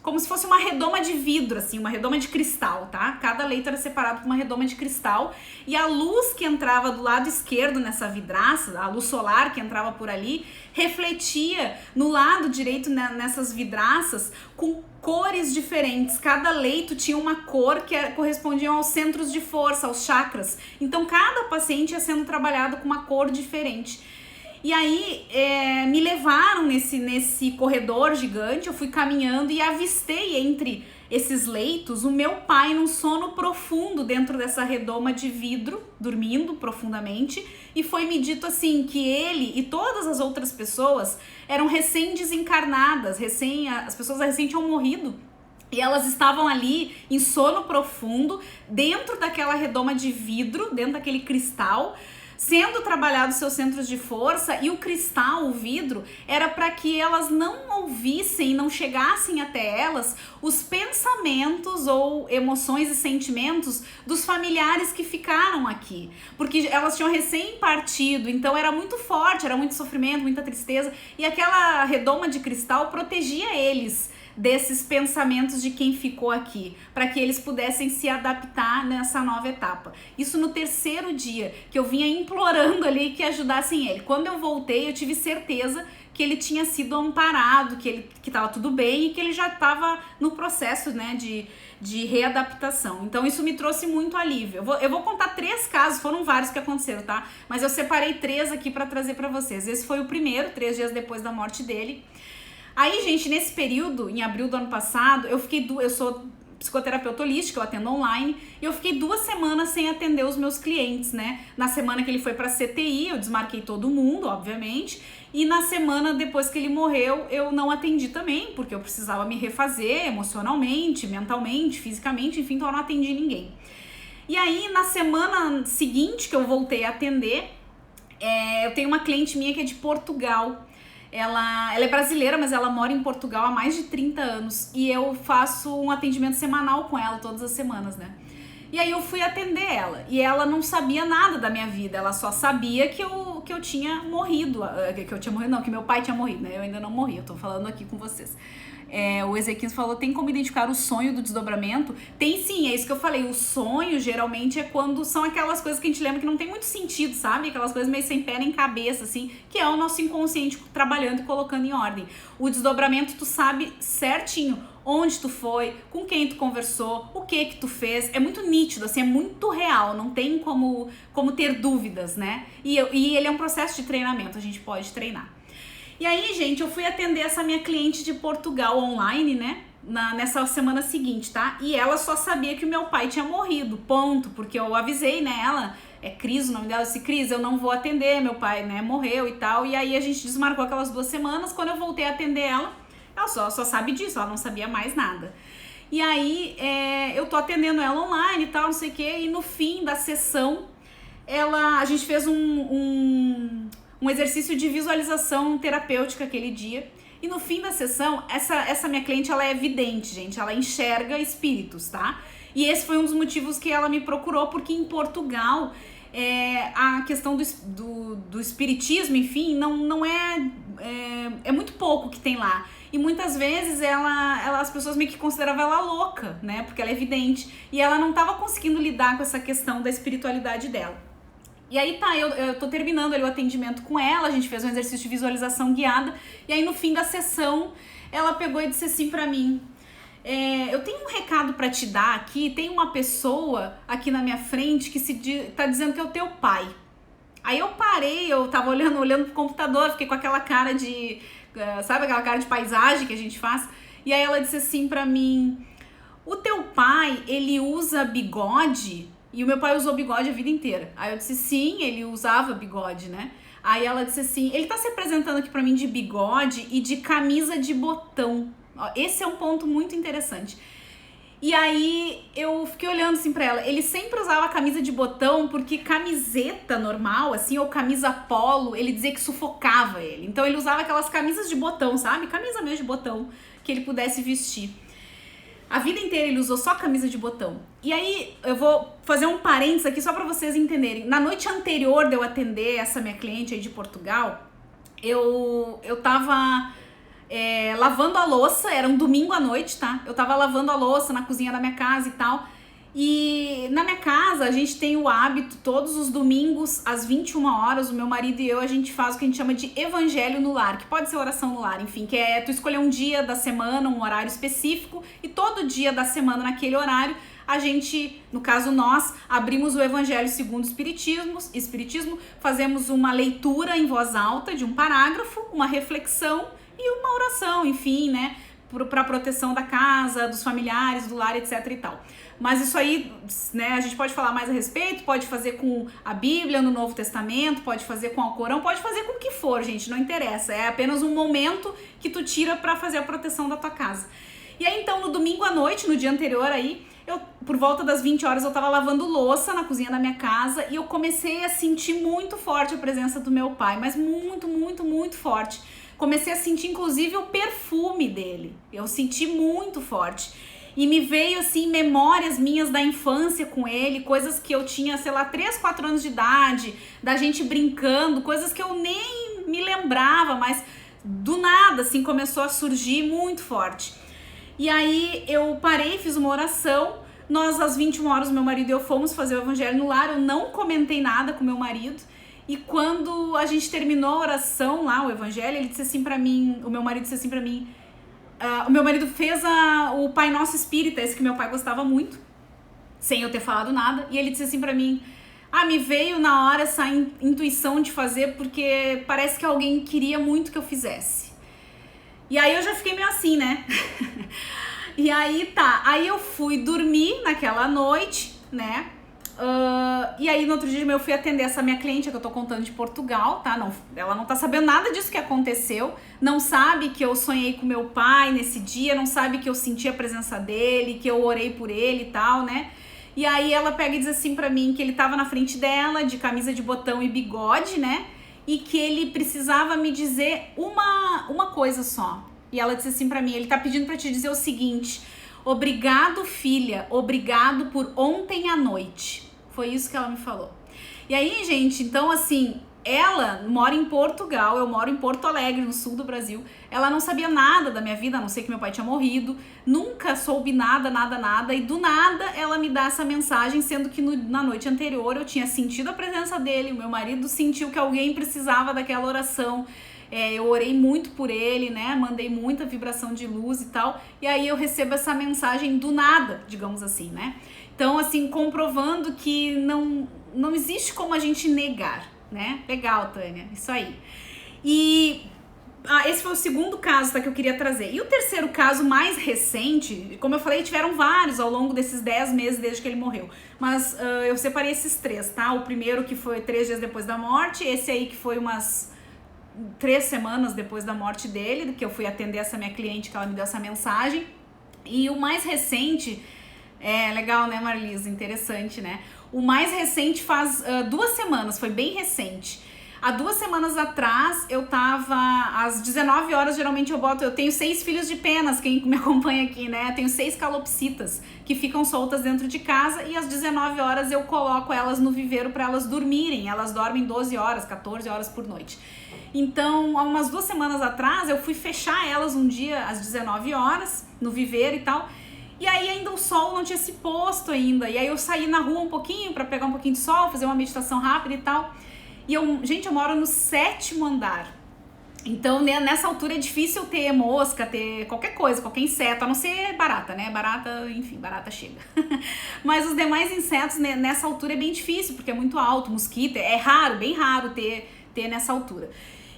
Speaker 1: como se fosse uma redoma de vidro, assim, uma redoma de cristal, tá? Cada leito era separado por uma redoma de cristal e a luz que entrava do lado esquerdo nessa vidraça, a luz solar que entrava por ali, refletia no lado direito nessas vidraças com cores diferentes. Cada leito tinha uma cor que correspondia aos centros de força, aos chakras. Então cada paciente ia sendo trabalhado com uma cor diferente. E aí me levaram nesse corredor gigante, eu fui caminhando e avistei entre esses leitos o meu pai num sono profundo dentro dessa redoma de vidro, dormindo profundamente, e foi me dito assim que ele e todas as outras pessoas eram recém-desencarnadas, as pessoas recém tinham morrido. E elas estavam ali em sono profundo, dentro daquela redoma de vidro, dentro daquele cristal, sendo trabalhados seus centros de força, e o cristal, o vidro, era para que elas não ouvissem, não chegassem até elas os pensamentos ou emoções e sentimentos dos familiares que ficaram aqui, porque elas tinham recém-partido, então era muito forte, era muito sofrimento, muita tristeza, e aquela redoma de cristal protegia eles desses pensamentos de quem ficou aqui, para que eles pudessem se adaptar nessa nova etapa. Isso no 3º dia, que eu vinha implorando ali que ajudassem ele. Quando eu voltei, eu tive certeza que ele tinha sido amparado, que estava tudo bem e que ele já estava no processo, né, de readaptação. Então isso me trouxe muito alívio. Eu vou contar 3 casos, foram vários que aconteceram, tá? Mas eu separei 3 aqui para trazer para vocês. Esse foi o primeiro, 3 dias depois da morte dele. Aí, gente, nesse período, em abril do ano passado, eu sou psicoterapeuta holística, eu atendo online, e eu fiquei 2 semanas sem atender os meus clientes, né? Na semana que ele foi pra CTI, eu desmarquei todo mundo, obviamente, e na semana depois que ele morreu, eu não atendi também, porque eu precisava me refazer emocionalmente, mentalmente, fisicamente, enfim, então eu não atendi ninguém. E aí, na semana seguinte que eu voltei a atender, eu tenho uma cliente minha que é de Portugal. Ela é brasileira, mas ela mora em Portugal há mais de 30 anos e eu faço um atendimento semanal com ela todas as semanas, né? E aí eu fui atender ela e ela não sabia nada da minha vida, ela só sabia que eu falando que eu tinha morrido, que meu pai tinha morrido, né? Eu ainda não morri, eu tô falando aqui com vocês. O Ezequiel falou, tem como identificar o sonho do desdobramento? Tem sim, é isso que eu falei, o sonho geralmente é quando são aquelas coisas que a gente lembra que não tem muito sentido, sabe? Aquelas coisas meio sem pé nem cabeça, assim, que é o nosso inconsciente trabalhando e colocando em ordem. O desdobramento tu sabe certinho onde tu foi, com quem tu conversou, o que tu fez, é muito nítido, assim, é muito real, não tem como ter dúvidas, né? E ele é um processo de treinamento, a gente pode treinar. E aí, gente, eu fui atender essa minha cliente de Portugal online, né? Nessa semana seguinte, tá? E ela só sabia que o meu pai tinha morrido, ponto. Porque eu avisei, né? Ela, é Cris o nome dela, eu disse, Cris, eu não vou atender, meu pai, né, morreu e tal. E aí a gente desmarcou aquelas 2 semanas. Quando eu voltei a atender ela só sabe disso, ela não sabia mais nada. E aí, eu tô atendendo ela online e tal, não sei o quê. E no fim da sessão, a gente fez um exercício de visualização terapêutica aquele dia. E no fim da sessão, essa minha cliente, ela é vidente, gente. Ela enxerga espíritos, tá? E esse foi um dos motivos que ela me procurou, porque em Portugal, a questão do espiritismo, enfim, não é muito pouco que tem lá. E muitas vezes as pessoas meio que consideravam ela louca, né? Porque ela é vidente. E ela não estava conseguindo lidar com essa questão da espiritualidade dela. E aí tá, eu tô terminando ali o atendimento com ela, a gente fez um exercício de visualização guiada, e aí no fim da sessão, ela pegou e disse assim pra mim, eu tenho um recado pra te dar aqui, tem uma pessoa aqui na minha frente que tá dizendo que é o teu pai. Aí eu parei, eu tava olhando pro computador, fiquei com aquela cara de, sabe aquela cara de paisagem que a gente faz? E aí ela disse assim pra mim, o teu pai, ele usa bigode? E o meu pai usou bigode a vida inteira. Aí eu disse, sim, ele usava bigode, né? Aí ela disse assim, ele tá se apresentando aqui pra mim de bigode e de camisa de botão. Esse é um ponto muito interessante. E aí eu fiquei olhando assim pra ela, ele sempre usava camisa de botão porque camiseta normal, assim, ou camisa polo, ele dizia que sufocava ele. Então ele usava aquelas camisas de botão, sabe? Camisa mesmo de botão, que ele pudesse vestir. A vida inteira ele usou só camisa de botão. E aí, eu vou fazer um parênteses aqui só pra vocês entenderem. Na noite anterior de eu atender essa minha cliente aí de Portugal, eu tava lavando a louça, era um domingo à noite, tá? Eu tava lavando a louça na cozinha da minha casa e tal. E na minha casa, a gente tem o hábito, todos os domingos, às 21 horas, o meu marido e eu, a gente faz o que a gente chama de evangelho no lar, que pode ser oração no lar, enfim, que é tu escolher um dia da semana, um horário específico, e todo dia da semana, naquele horário, a gente, no caso nós, abrimos o evangelho segundo o espiritismo, fazemos uma leitura em voz alta de um parágrafo, uma reflexão e uma oração, enfim, né, para proteção da casa, dos familiares, do lar, etc e tal. Mas isso aí, né, a gente pode falar mais a respeito, pode fazer com a Bíblia no Novo Testamento, pode fazer com o Alcorão, pode fazer com o que for, gente, não interessa. É apenas um momento que tu tira pra fazer a proteção da tua casa. E aí, então, no domingo à noite, no dia anterior aí, por volta das 20 horas, eu tava lavando louça na cozinha da minha casa e eu comecei a sentir muito forte a presença do meu pai, mas muito, muito, muito forte. Comecei a sentir, inclusive, o perfume dele. Eu senti muito forte. E me veio, assim, memórias minhas da infância com ele, coisas que eu tinha, sei lá, 3, 4 anos de idade, da gente brincando, coisas que eu nem me lembrava, mas do nada, assim, começou a surgir muito forte. E aí eu parei, fiz uma oração, nós às 21 horas, meu marido e eu fomos fazer o evangelho no lar, eu não comentei nada com meu marido, e quando a gente terminou a oração lá, o evangelho, ele disse assim pra mim, o meu marido disse assim pra mim, o meu marido fez o Pai Nosso Espírita, esse que meu pai gostava muito, sem eu ter falado nada, e ele disse assim pra mim, me veio na hora essa intuição de fazer porque parece que alguém queria muito que eu fizesse. E aí eu já fiquei meio assim, né? E aí tá, aí eu fui dormir naquela noite, né? E aí no outro dia eu fui atender essa minha cliente que eu tô contando de Portugal, tá? Não, ela não tá sabendo nada disso que aconteceu, não sabe que eu sonhei com meu pai nesse dia, não sabe que eu senti a presença dele, que eu orei por ele e tal, né? E aí ela pega e diz assim pra mim que ele tava na frente dela, de camisa de botão e bigode, né? E que ele precisava me dizer uma coisa só. E ela disse assim pra mim, ele tá pedindo pra te dizer o seguinte, obrigado filha, obrigado por ontem à noite. Foi isso que ela me falou. E aí, gente, então assim, ela mora em Portugal, eu moro em Porto Alegre, no sul do Brasil. Ela não sabia nada da minha vida, a não ser que meu pai tinha morrido. Nunca soube nada. E do nada ela me dá essa mensagem, sendo que na noite anterior eu tinha sentido a presença dele. O meu marido sentiu que alguém precisava daquela oração. Eu orei muito por ele, né? Mandei muita vibração de luz e tal. E aí eu recebo essa mensagem do nada, digamos assim, né? Então, assim, comprovando que não existe como a gente negar, né? Legal, Tânia, isso aí. E esse foi o segundo caso, tá, que eu queria trazer. E o terceiro caso mais recente, como eu falei, tiveram vários ao longo desses 10 meses desde que ele morreu. Mas eu separei esses 3, tá? O primeiro que foi 3 dias depois da morte, esse aí que foi umas 3 semanas depois da morte dele, que eu fui atender essa minha cliente, que ela me deu essa mensagem. E o mais recente, legal, né, Marlisa? Interessante, né? O mais recente faz 2 semanas, foi bem recente. Há 2 semanas atrás, eu tava às 19 horas, geralmente eu tenho 6 filhos de penas, quem me acompanha aqui, né? Eu tenho 6 calopsitas que ficam soltas dentro de casa e às 19 horas eu coloco elas no viveiro para elas dormirem. Elas dormem 12 horas, 14 horas por noite. Então, há umas 2 semanas atrás, eu fui fechar elas um dia às 19 horas no viveiro e tal. E aí ainda o sol não tinha se posto ainda. E aí eu saí na rua um pouquinho para pegar um pouquinho de sol, fazer uma meditação rápida e tal. E gente, eu moro no 7º andar. Então, nessa altura é difícil ter mosca, ter qualquer coisa, qualquer inseto, a não ser barata, né? Barata, enfim, barata chega. Mas os demais insetos, né, nessa altura é bem difícil, porque é muito alto, mosquito, é raro, bem raro ter nessa altura.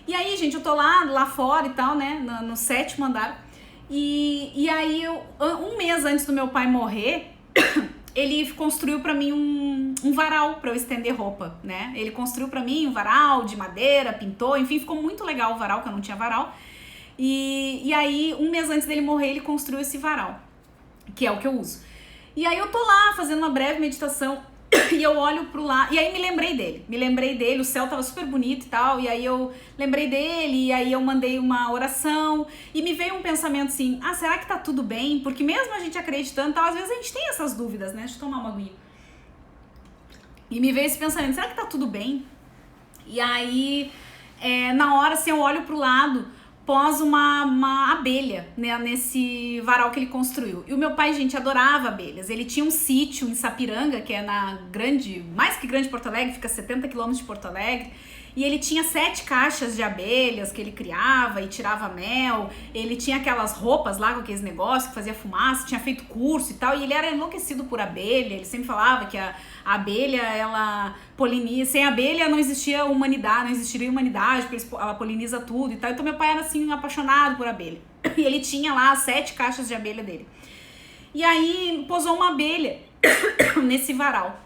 Speaker 1: E aí, gente, eu tô lá fora e tal, né? No 7º andar. E aí, um mês antes do meu pai morrer, ele construiu pra mim um varal pra eu estender roupa, né? Ele construiu pra mim um varal de madeira, pintou, enfim, ficou muito legal o varal, que eu não tinha varal. E aí, um mês antes dele morrer, ele construiu esse varal, que é o que eu uso. E aí eu tô lá fazendo uma breve meditação e eu olho pro lado, e aí me lembrei dele, o céu tava super bonito e tal, e aí eu lembrei dele, e aí eu mandei uma oração, e me veio um pensamento assim, será que tá tudo bem? Porque mesmo a gente acreditando, tal, às vezes a gente tem essas dúvidas, né? Deixa eu tomar uma aguinha. E me veio esse pensamento, será que tá tudo bem? E aí, na hora, assim, eu olho pro lado, pós uma abelha, né, nesse varal que ele construiu. E o meu pai, gente, adorava abelhas. Ele tinha um sítio em Sapiranga, que é mais que grande Porto Alegre, fica a 70 quilômetros de Porto Alegre. E ele tinha 7 caixas de abelhas que ele criava e tirava mel. Ele tinha aquelas roupas lá com aqueles negócios que fazia fumaça, tinha feito curso e tal. E ele era enlouquecido por abelha. Ele sempre falava que a abelha, ela poliniza. Sem abelha não existiria humanidade, porque ela poliniza tudo e tal. Então meu pai era assim, apaixonado por abelha. E ele tinha lá 7 caixas de abelha dele. E aí posou uma abelha nesse varal.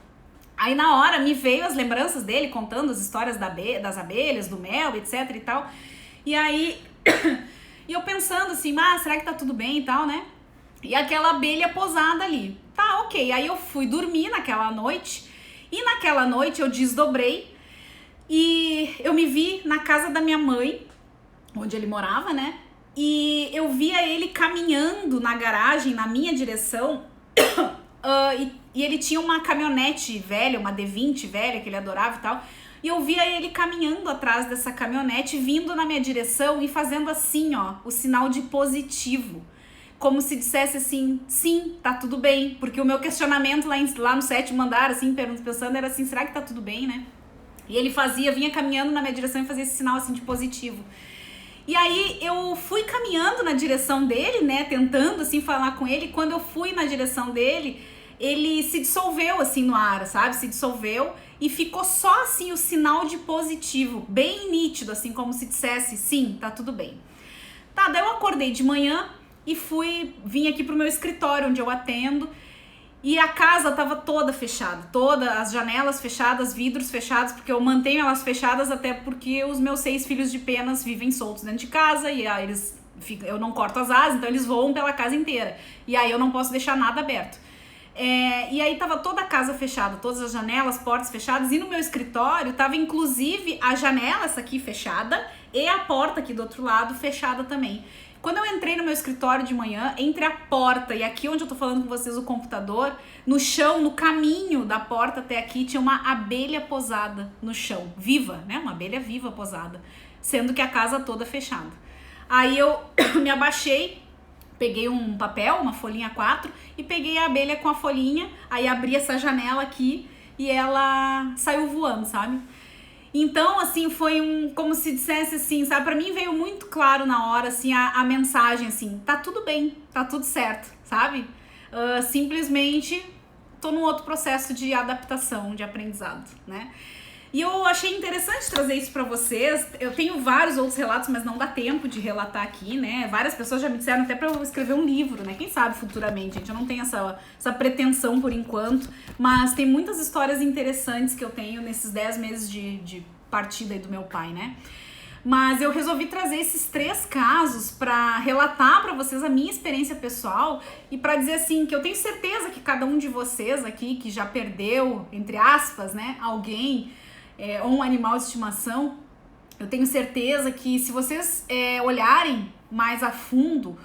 Speaker 1: Aí na hora me veio as lembranças dele contando as histórias das abelhas, do mel, etc e tal. E aí e eu pensando assim, será que tá tudo bem e tal, né? E aquela abelha posada ali. Tá, ok. Aí eu fui dormir naquela noite. E naquela noite eu desdobrei. E eu me vi na casa da minha mãe, onde ele morava, né? E eu via ele caminhando na garagem, na minha direção. E ele tinha uma caminhonete velha, uma D20 velha, que ele adorava e tal. E eu via ele caminhando atrás dessa caminhonete, vindo na minha direção e fazendo assim, ó, o sinal de positivo. Como se dissesse assim, sim, tá tudo bem. Porque o meu questionamento lá no 7º andar, assim, pensando, era assim, será que tá tudo bem, né? E ele vinha caminhando na minha direção e fazia esse sinal, assim, de positivo. E aí eu fui caminhando na direção dele, né, tentando, assim, falar com ele. Quando eu fui na direção dele, ele se dissolveu, assim, no ar, sabe? Se dissolveu e ficou só, assim, o sinal de positivo, bem nítido, assim, como se dissesse, sim, tá tudo bem. Tá, daí eu acordei de manhã e vim aqui pro meu escritório, onde eu atendo, e a casa tava toda fechada, todas as janelas fechadas, vidros fechados, porque eu mantenho elas fechadas até porque os meus 6 filhos de penas vivem soltos dentro de casa, e aí eu não corto as asas, então eles voam pela casa inteira, e aí eu não posso deixar nada aberto. E aí tava toda a casa fechada, todas as janelas, portas fechadas, e no meu escritório tava inclusive a janela, essa aqui fechada, e a porta aqui do outro lado fechada também. Quando eu entrei no meu escritório de manhã, entre a porta e aqui onde eu tô falando com vocês, o computador, no chão, no caminho da porta até aqui, tinha uma abelha posada no chão, viva, né? Uma abelha viva posada, sendo que a casa toda fechada. Aí eu me abaixei, peguei um papel, uma folhinha 4 e peguei a abelha com a folhinha, aí abri essa janela aqui e ela saiu voando, sabe? Então, assim, foi como se dissesse assim, sabe? Pra mim veio muito claro na hora, assim, a mensagem, assim, tá tudo bem, tá tudo certo, sabe? Simplesmente tô num outro processo de adaptação, de aprendizado, né? E eu achei interessante trazer isso pra vocês. Eu tenho vários outros relatos, mas não dá tempo de relatar aqui, né? Várias pessoas já me disseram até pra eu escrever um livro, né? Quem sabe futuramente, gente. Eu não tenho essa pretensão por enquanto, mas tem muitas histórias interessantes que eu tenho nesses 10 meses de partida aí do meu pai, né? Mas eu resolvi trazer esses 3 casos pra relatar pra vocês a minha experiência pessoal e pra dizer assim, que eu tenho certeza que cada um de vocês aqui que já perdeu, entre aspas, né, alguém, ou um animal de estimação, eu tenho certeza que se vocês olharem mais a fundo,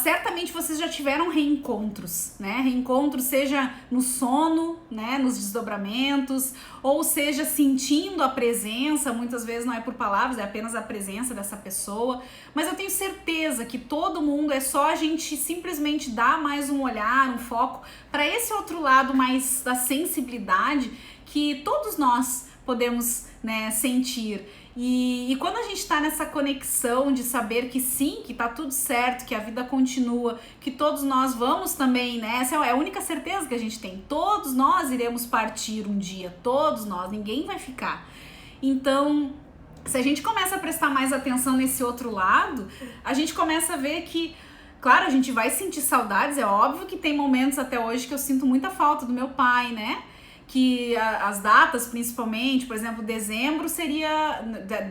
Speaker 1: certamente vocês já tiveram reencontros, né? Reencontros seja no sono, né? Nos desdobramentos, ou seja sentindo a presença, muitas vezes não é por palavras, é apenas a presença dessa pessoa, mas eu tenho certeza que todo mundo, é só a gente simplesmente dar mais um olhar, um foco para esse outro lado mais da sensibilidade que todos nós podemos, né, sentir. E quando a gente tá nessa conexão de saber que sim, que tá tudo certo, que a vida continua, que todos nós vamos também, né? Essa é a única certeza que a gente tem. Todos nós iremos partir um dia, todos nós, ninguém vai ficar. Então, se a gente começa a prestar mais atenção nesse outro lado, a gente começa a ver que, claro, a gente vai sentir saudades, é óbvio que tem momentos até hoje que eu sinto muita falta do meu pai, né? Que as datas, principalmente, por exemplo, dezembro seria,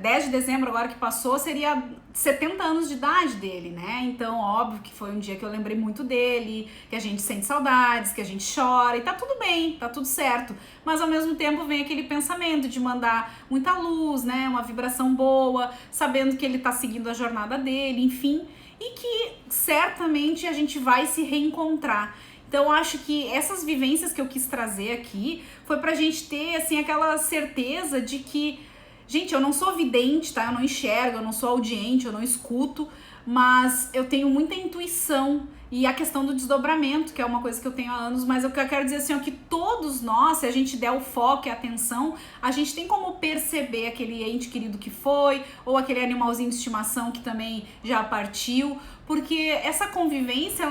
Speaker 1: 10 de dezembro agora que passou, seria 70 anos de idade dele, né? Então, óbvio que foi um dia que eu lembrei muito dele, que a gente sente saudades, que a gente chora, e tá tudo bem, tá tudo certo. Mas ao mesmo tempo vem aquele pensamento de mandar muita luz, né? Uma vibração boa, sabendo que ele tá seguindo a jornada dele, enfim, e que certamente a gente vai se reencontrar. Então, acho que essas vivências que eu quis trazer aqui foi pra gente ter, assim, aquela certeza de que, gente, eu não sou vidente, tá? Eu não enxergo, eu não sou audiente, eu não escuto, mas eu tenho muita intuição e a questão do desdobramento, que é uma coisa que eu tenho há anos, mas o que eu quero dizer assim, é que todos nós, se a gente der o foco e a atenção, a gente tem como perceber aquele ente querido que foi, ou aquele animalzinho de estimação que também já partiu, porque essa convivência,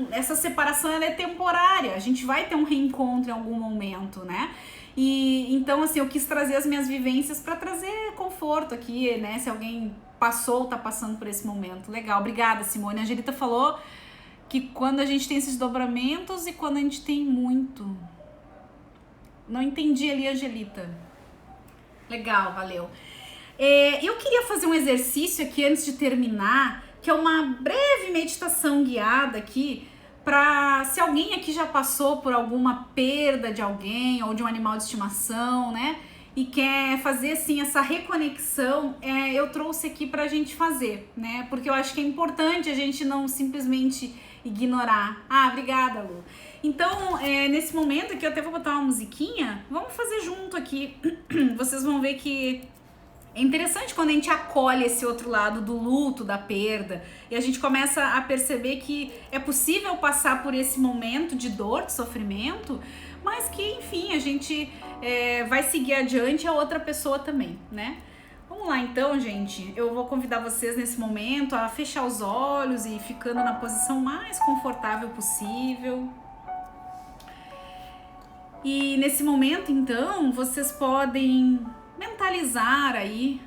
Speaker 1: essa separação, ela é temporária, a gente vai ter um reencontro em algum momento, né? E então, assim, eu quis trazer as minhas vivências para trazer conforto aqui, né? Se alguém passou ou tá passando por esse momento. Legal, obrigada, Simone. A Angelita falou que quando a gente tem esses dobramentos e quando a gente tem muito. Não entendi ali, Angelita. Legal, valeu. Eu queria fazer um exercício aqui antes de terminar, que é uma breve meditação guiada aqui, para se alguém aqui já passou por alguma perda de alguém ou de um animal de estimação, né? E quer fazer assim essa reconexão, eu trouxe aqui pra gente fazer, né? Porque eu acho que é importante a gente não simplesmente ignorar. Ah, obrigada, Lu. Então, nesse momento aqui, eu até vou botar uma musiquinha, vamos fazer junto aqui. Vocês vão ver que é interessante quando a gente acolhe esse outro lado do luto, da perda, e a gente começa a perceber que é possível passar por esse momento de dor, de sofrimento, mas que, enfim, a gente vai seguir adiante a outra pessoa também, né? Vamos lá então, gente. Eu vou convidar vocês nesse momento a fechar os olhos e ficando na posição mais confortável possível. E nesse momento, então, vocês podem mentalizar aí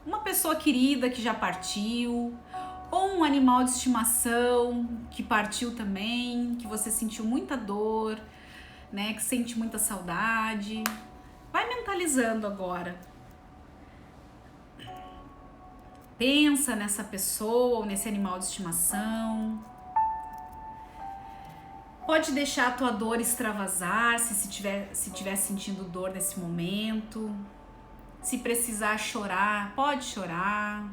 Speaker 1: uma pessoa querida que já partiu, ou um animal de estimação que partiu também, que você sentiu muita dor, né, que sente muita saudade. Vai mentalizando agora. Pensa nessa pessoa ou nesse animal de estimação. Pode deixar a tua dor extravasar se tiver sentindo dor nesse momento. Se precisar chorar, pode chorar.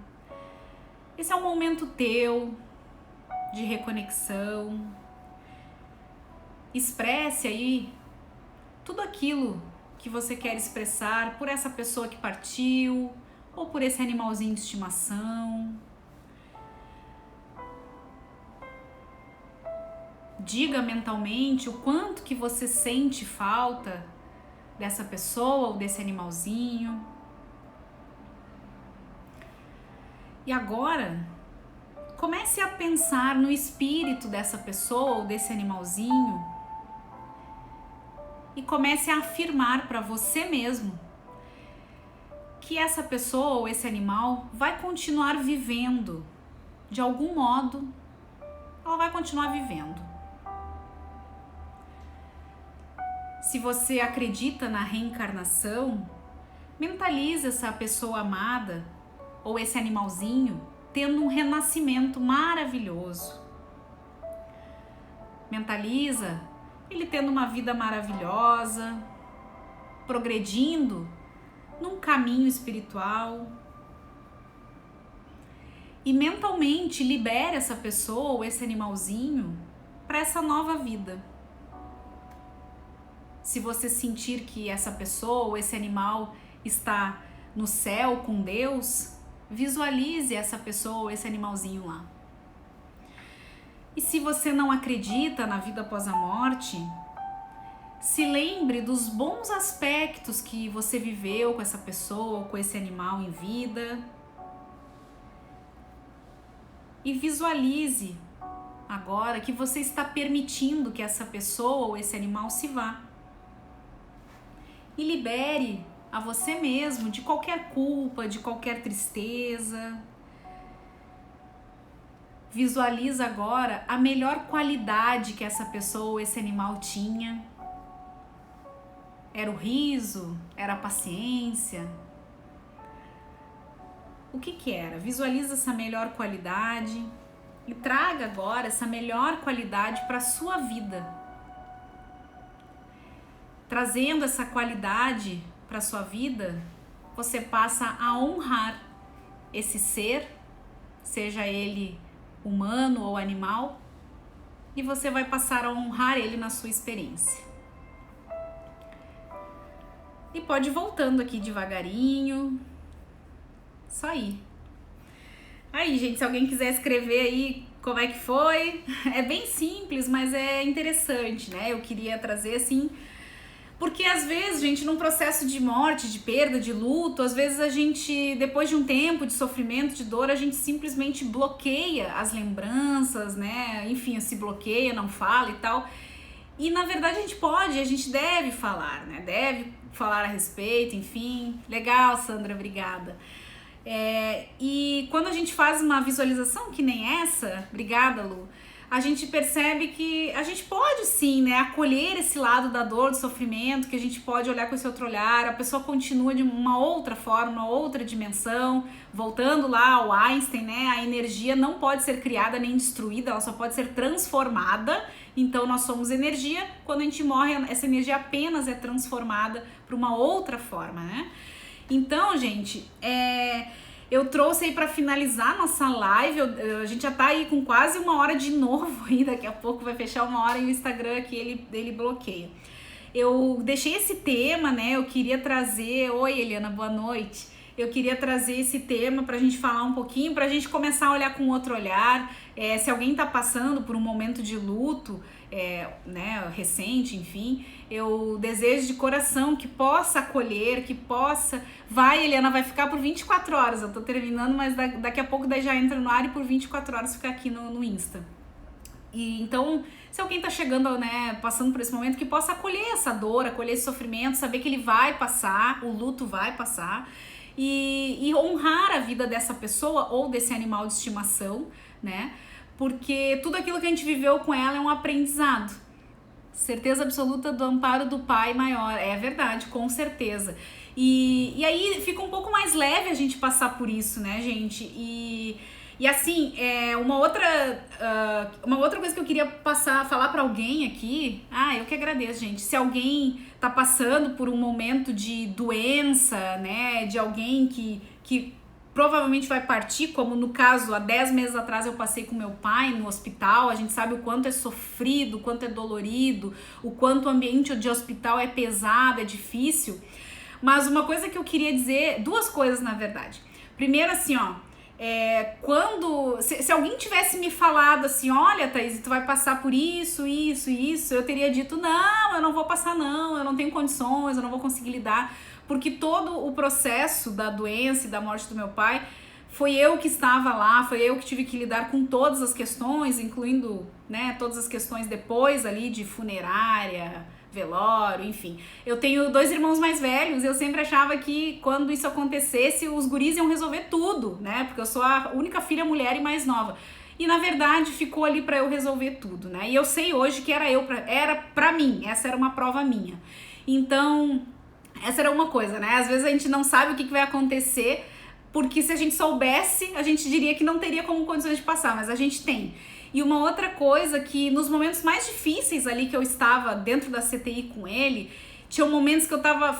Speaker 1: Esse é um momento teu de reconexão. Expresse aí tudo aquilo que você quer expressar por essa pessoa que partiu ou por esse animalzinho de estimação. Diga mentalmente o quanto que você sente falta dessa pessoa ou desse animalzinho. E agora, comece a pensar no espírito dessa pessoa ou desse animalzinho e comece a afirmar para você mesmo que essa pessoa ou esse animal vai continuar vivendo. De algum modo, ela vai continuar vivendo. Se você acredita na reencarnação, mentalize essa pessoa amada ou esse animalzinho tendo um renascimento maravilhoso. Mentaliza ele tendo uma vida maravilhosa, progredindo num caminho espiritual. E mentalmente libere essa pessoa ou esse animalzinho para essa nova vida. Se você sentir que essa pessoa ou esse animal está no céu com Deus, visualize essa pessoa ou esse animalzinho lá. E se você não acredita na vida após a morte, se lembre dos bons aspectos que você viveu com essa pessoa ou com esse animal em vida. E visualize agora que você está permitindo que essa pessoa ou esse animal se vá. E libere a você mesmo de qualquer culpa, de qualquer tristeza. Visualiza agora a melhor qualidade que essa pessoa ou esse animal tinha. Era o riso? Era a paciência? O que era? Visualiza essa melhor qualidade e traga agora essa melhor qualidade para a sua vida. Trazendo essa qualidade para a sua vida, você passa a honrar esse ser, seja ele humano ou animal, e você vai passar a honrar ele na sua experiência. E pode ir voltando aqui devagarinho, só ir. Aí, gente, se alguém quiser escrever aí como é que foi, é bem simples, mas é interessante, né? Eu queria trazer assim, porque às vezes, gente, num processo de morte, de perda, de luto, às vezes a gente, depois de um tempo de sofrimento, de dor, a gente simplesmente bloqueia as lembranças, né? Enfim, se bloqueia, não fala e tal. E na verdade a gente deve falar, né? Deve falar a respeito, enfim. Legal, Sandra, obrigada. E quando a gente faz uma visualização que nem essa, obrigada, Lu, a gente percebe que a gente pode sim, né, acolher esse lado da dor, do sofrimento, que a gente pode olhar com esse outro olhar, a pessoa continua de uma outra forma, uma outra dimensão, voltando lá ao Einstein, né, a energia não pode ser criada nem destruída, ela só pode ser transformada, então nós somos energia, quando a gente morre, essa energia apenas é transformada para uma outra forma, né. Então, gente, eu trouxe aí para finalizar nossa live, a gente já tá aí com quase 1 hora de novo aí, daqui a pouco vai fechar 1 hora e o Instagram aqui ele bloqueia. Eu deixei esse tema, né, eu queria trazer, oi Eliana, boa noite, eu queria trazer esse tema pra gente falar um pouquinho, pra gente começar a olhar com outro olhar, se alguém tá passando por um momento de luto, né, recente, enfim, eu desejo de coração que possa acolher, que possa... Vai, Eliana, vai ficar por 24 horas, eu tô terminando, mas daqui a pouco daí já entra no ar e por 24 horas fica aqui no Insta. E então, se alguém tá chegando, né, passando por esse momento, que possa acolher essa dor, acolher esse sofrimento, saber que ele vai passar, o luto vai passar, e honrar a vida dessa pessoa ou desse animal de estimação, né? Porque tudo aquilo que a gente viveu com ela é um aprendizado. Certeza absoluta do amparo do Pai maior. É verdade, com certeza. E aí fica um pouco mais leve a gente passar por isso, né, gente? E E assim, uma outra coisa que eu queria falar pra alguém aqui, eu que agradeço, gente. Se alguém tá passando por um momento de doença, né, de alguém que provavelmente vai partir, como no caso, há 10 meses atrás eu passei com meu pai no hospital, a gente sabe o quanto é sofrido, o quanto é dolorido, o quanto o ambiente de hospital é pesado, é difícil. Mas uma coisa que eu queria dizer, duas coisas na verdade. Primeiro assim, se alguém tivesse me falado assim, olha, Thaís, tu vai passar por isso, eu teria dito, não, eu não vou passar não, eu não tenho condições, eu não vou conseguir lidar, porque todo o processo da doença e da morte do meu pai, foi eu que estava lá, foi eu que tive que lidar com todas as questões, incluindo, né, todas as questões depois ali de funerária, velório, enfim. Eu tenho 2 irmãos mais velhos e eu sempre achava que quando isso acontecesse, os guris iam resolver tudo, né? Porque eu sou a única filha mulher e mais nova. E na verdade ficou ali pra eu resolver tudo, né? E eu sei hoje que era pra mim, essa era uma prova minha. Então, essa era uma coisa, né? Às vezes a gente não sabe o que vai acontecer, porque se a gente soubesse, a gente diria que não teria como condições de passar, mas a gente tem. E uma outra coisa que nos momentos mais difíceis ali que eu estava dentro da CTI com ele, tinha momentos que eu estava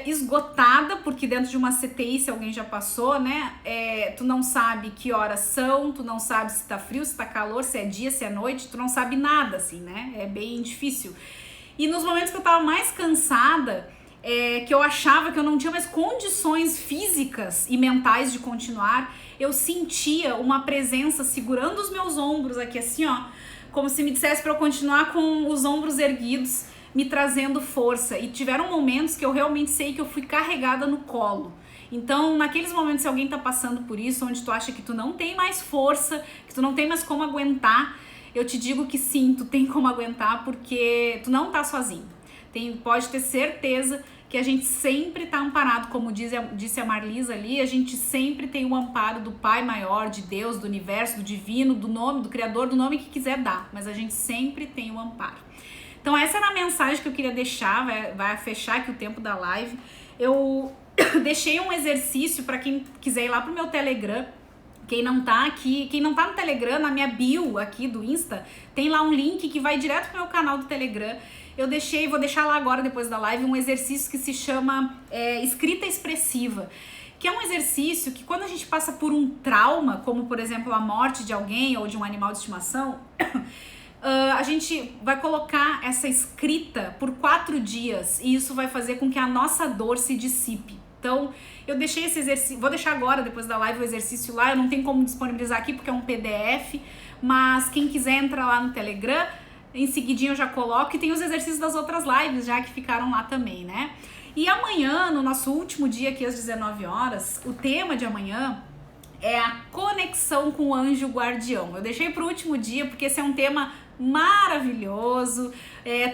Speaker 1: esgotada, porque dentro de uma CTI, se alguém já passou, né, tu não sabe que horas são, tu não sabe se tá frio, se tá calor, se é dia, se é noite, tu não sabe nada, assim, né, é bem difícil. E nos momentos que eu estava mais cansada, que eu achava que eu não tinha mais condições físicas e mentais de continuar, eu sentia uma presença segurando os meus ombros aqui assim, ó, como se me dissesse para eu continuar com os ombros erguidos, me trazendo força. E tiveram momentos que eu realmente sei que eu fui carregada no colo. Então, naqueles momentos, se alguém tá passando por isso, onde tu acha que tu não tem mais força, que tu não tem mais como aguentar, eu te digo que sim, tu tem como aguentar, porque tu não tá sozinho. Pode ter certeza que a gente sempre tá amparado, como disse a Marlisa ali, a gente sempre tem o amparo do Pai Maior, de Deus, do Universo, do Divino, do nome, do Criador, do nome que quiser dar, mas a gente sempre tem o amparo. Então essa era a mensagem que eu queria deixar, vai fechar aqui o tempo da live. Eu deixei um exercício para quem quiser ir lá pro meu Telegram. Quem não tá aqui, quem não tá no Telegram, na minha bio aqui do Insta, tem lá um link que vai direto pro meu canal do Telegram. Vou deixar lá agora, depois da live, um exercício que se chama escrita expressiva, que é um exercício que quando a gente passa por um trauma, como por exemplo a morte de alguém ou de um animal de estimação, a gente vai colocar essa escrita por 4 dias e isso vai fazer com que a nossa dor se dissipe. Então, eu deixei esse exercício, vou deixar agora, depois da live, o exercício lá, eu não tenho como disponibilizar aqui porque é um PDF, mas quem quiser entrar lá no Telegram, em seguidinho eu já coloco, e tem os exercícios das outras lives já que ficaram lá também, né? E amanhã, no nosso último dia aqui às 19 horas, o tema de amanhã é a conexão com o anjo guardião. Eu deixei para o último dia porque esse é um tema maravilhoso,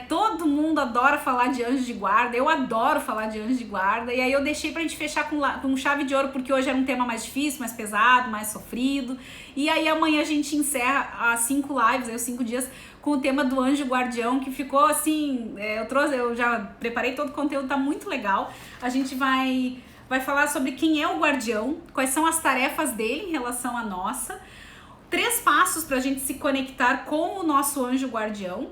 Speaker 1: todo mundo adora falar de anjo de guarda, eu adoro falar de anjo de guarda, e aí eu deixei pra gente fechar com chave de ouro, porque hoje era um tema mais difícil, mais pesado, mais sofrido, e aí amanhã a gente encerra as 5 lives, os 5 dias, com o tema do anjo guardião, que ficou assim, eu já preparei todo o conteúdo, tá muito legal. A gente vai falar sobre quem é o guardião, quais são as tarefas dele em relação à nossa, 3 passos para a gente se conectar com o nosso anjo guardião,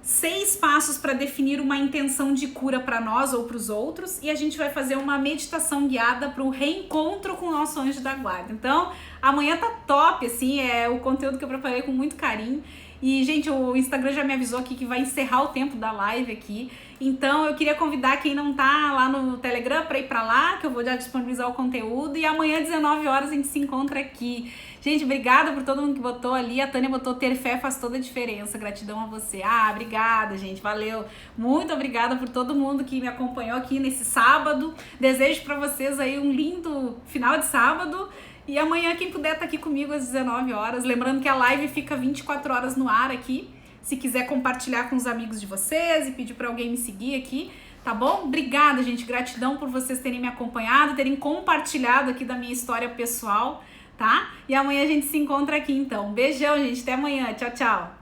Speaker 1: 6 passos para definir uma intenção de cura para nós ou para os outros, e a gente vai fazer uma meditação guiada para o reencontro com o nosso anjo da guarda. Então, amanhã tá top, assim, é o conteúdo que eu preparei com muito carinho. E, gente, o Instagram já me avisou aqui que vai encerrar o tempo da live aqui. Então, eu queria convidar quem não tá lá no Telegram para ir para lá, que eu vou já disponibilizar o conteúdo. E amanhã, 19 horas, a gente se encontra aqui. Gente, obrigada por todo mundo que botou ali. A Tânia botou: ter fé faz toda a diferença. Gratidão a você. Obrigada, gente. Valeu. Muito obrigada por todo mundo que me acompanhou aqui nesse sábado. Desejo para vocês aí um lindo final de sábado. E amanhã, quem puder estar aqui comigo às 19 horas. Lembrando que a live fica 24 horas no ar aqui. Se quiser compartilhar com os amigos de vocês e pedir para alguém me seguir aqui, tá bom? Obrigada, gente. Gratidão por vocês terem me acompanhado, terem compartilhado aqui da minha história pessoal, tá? E amanhã a gente se encontra aqui, então. Beijão, gente. Até amanhã. Tchau, tchau.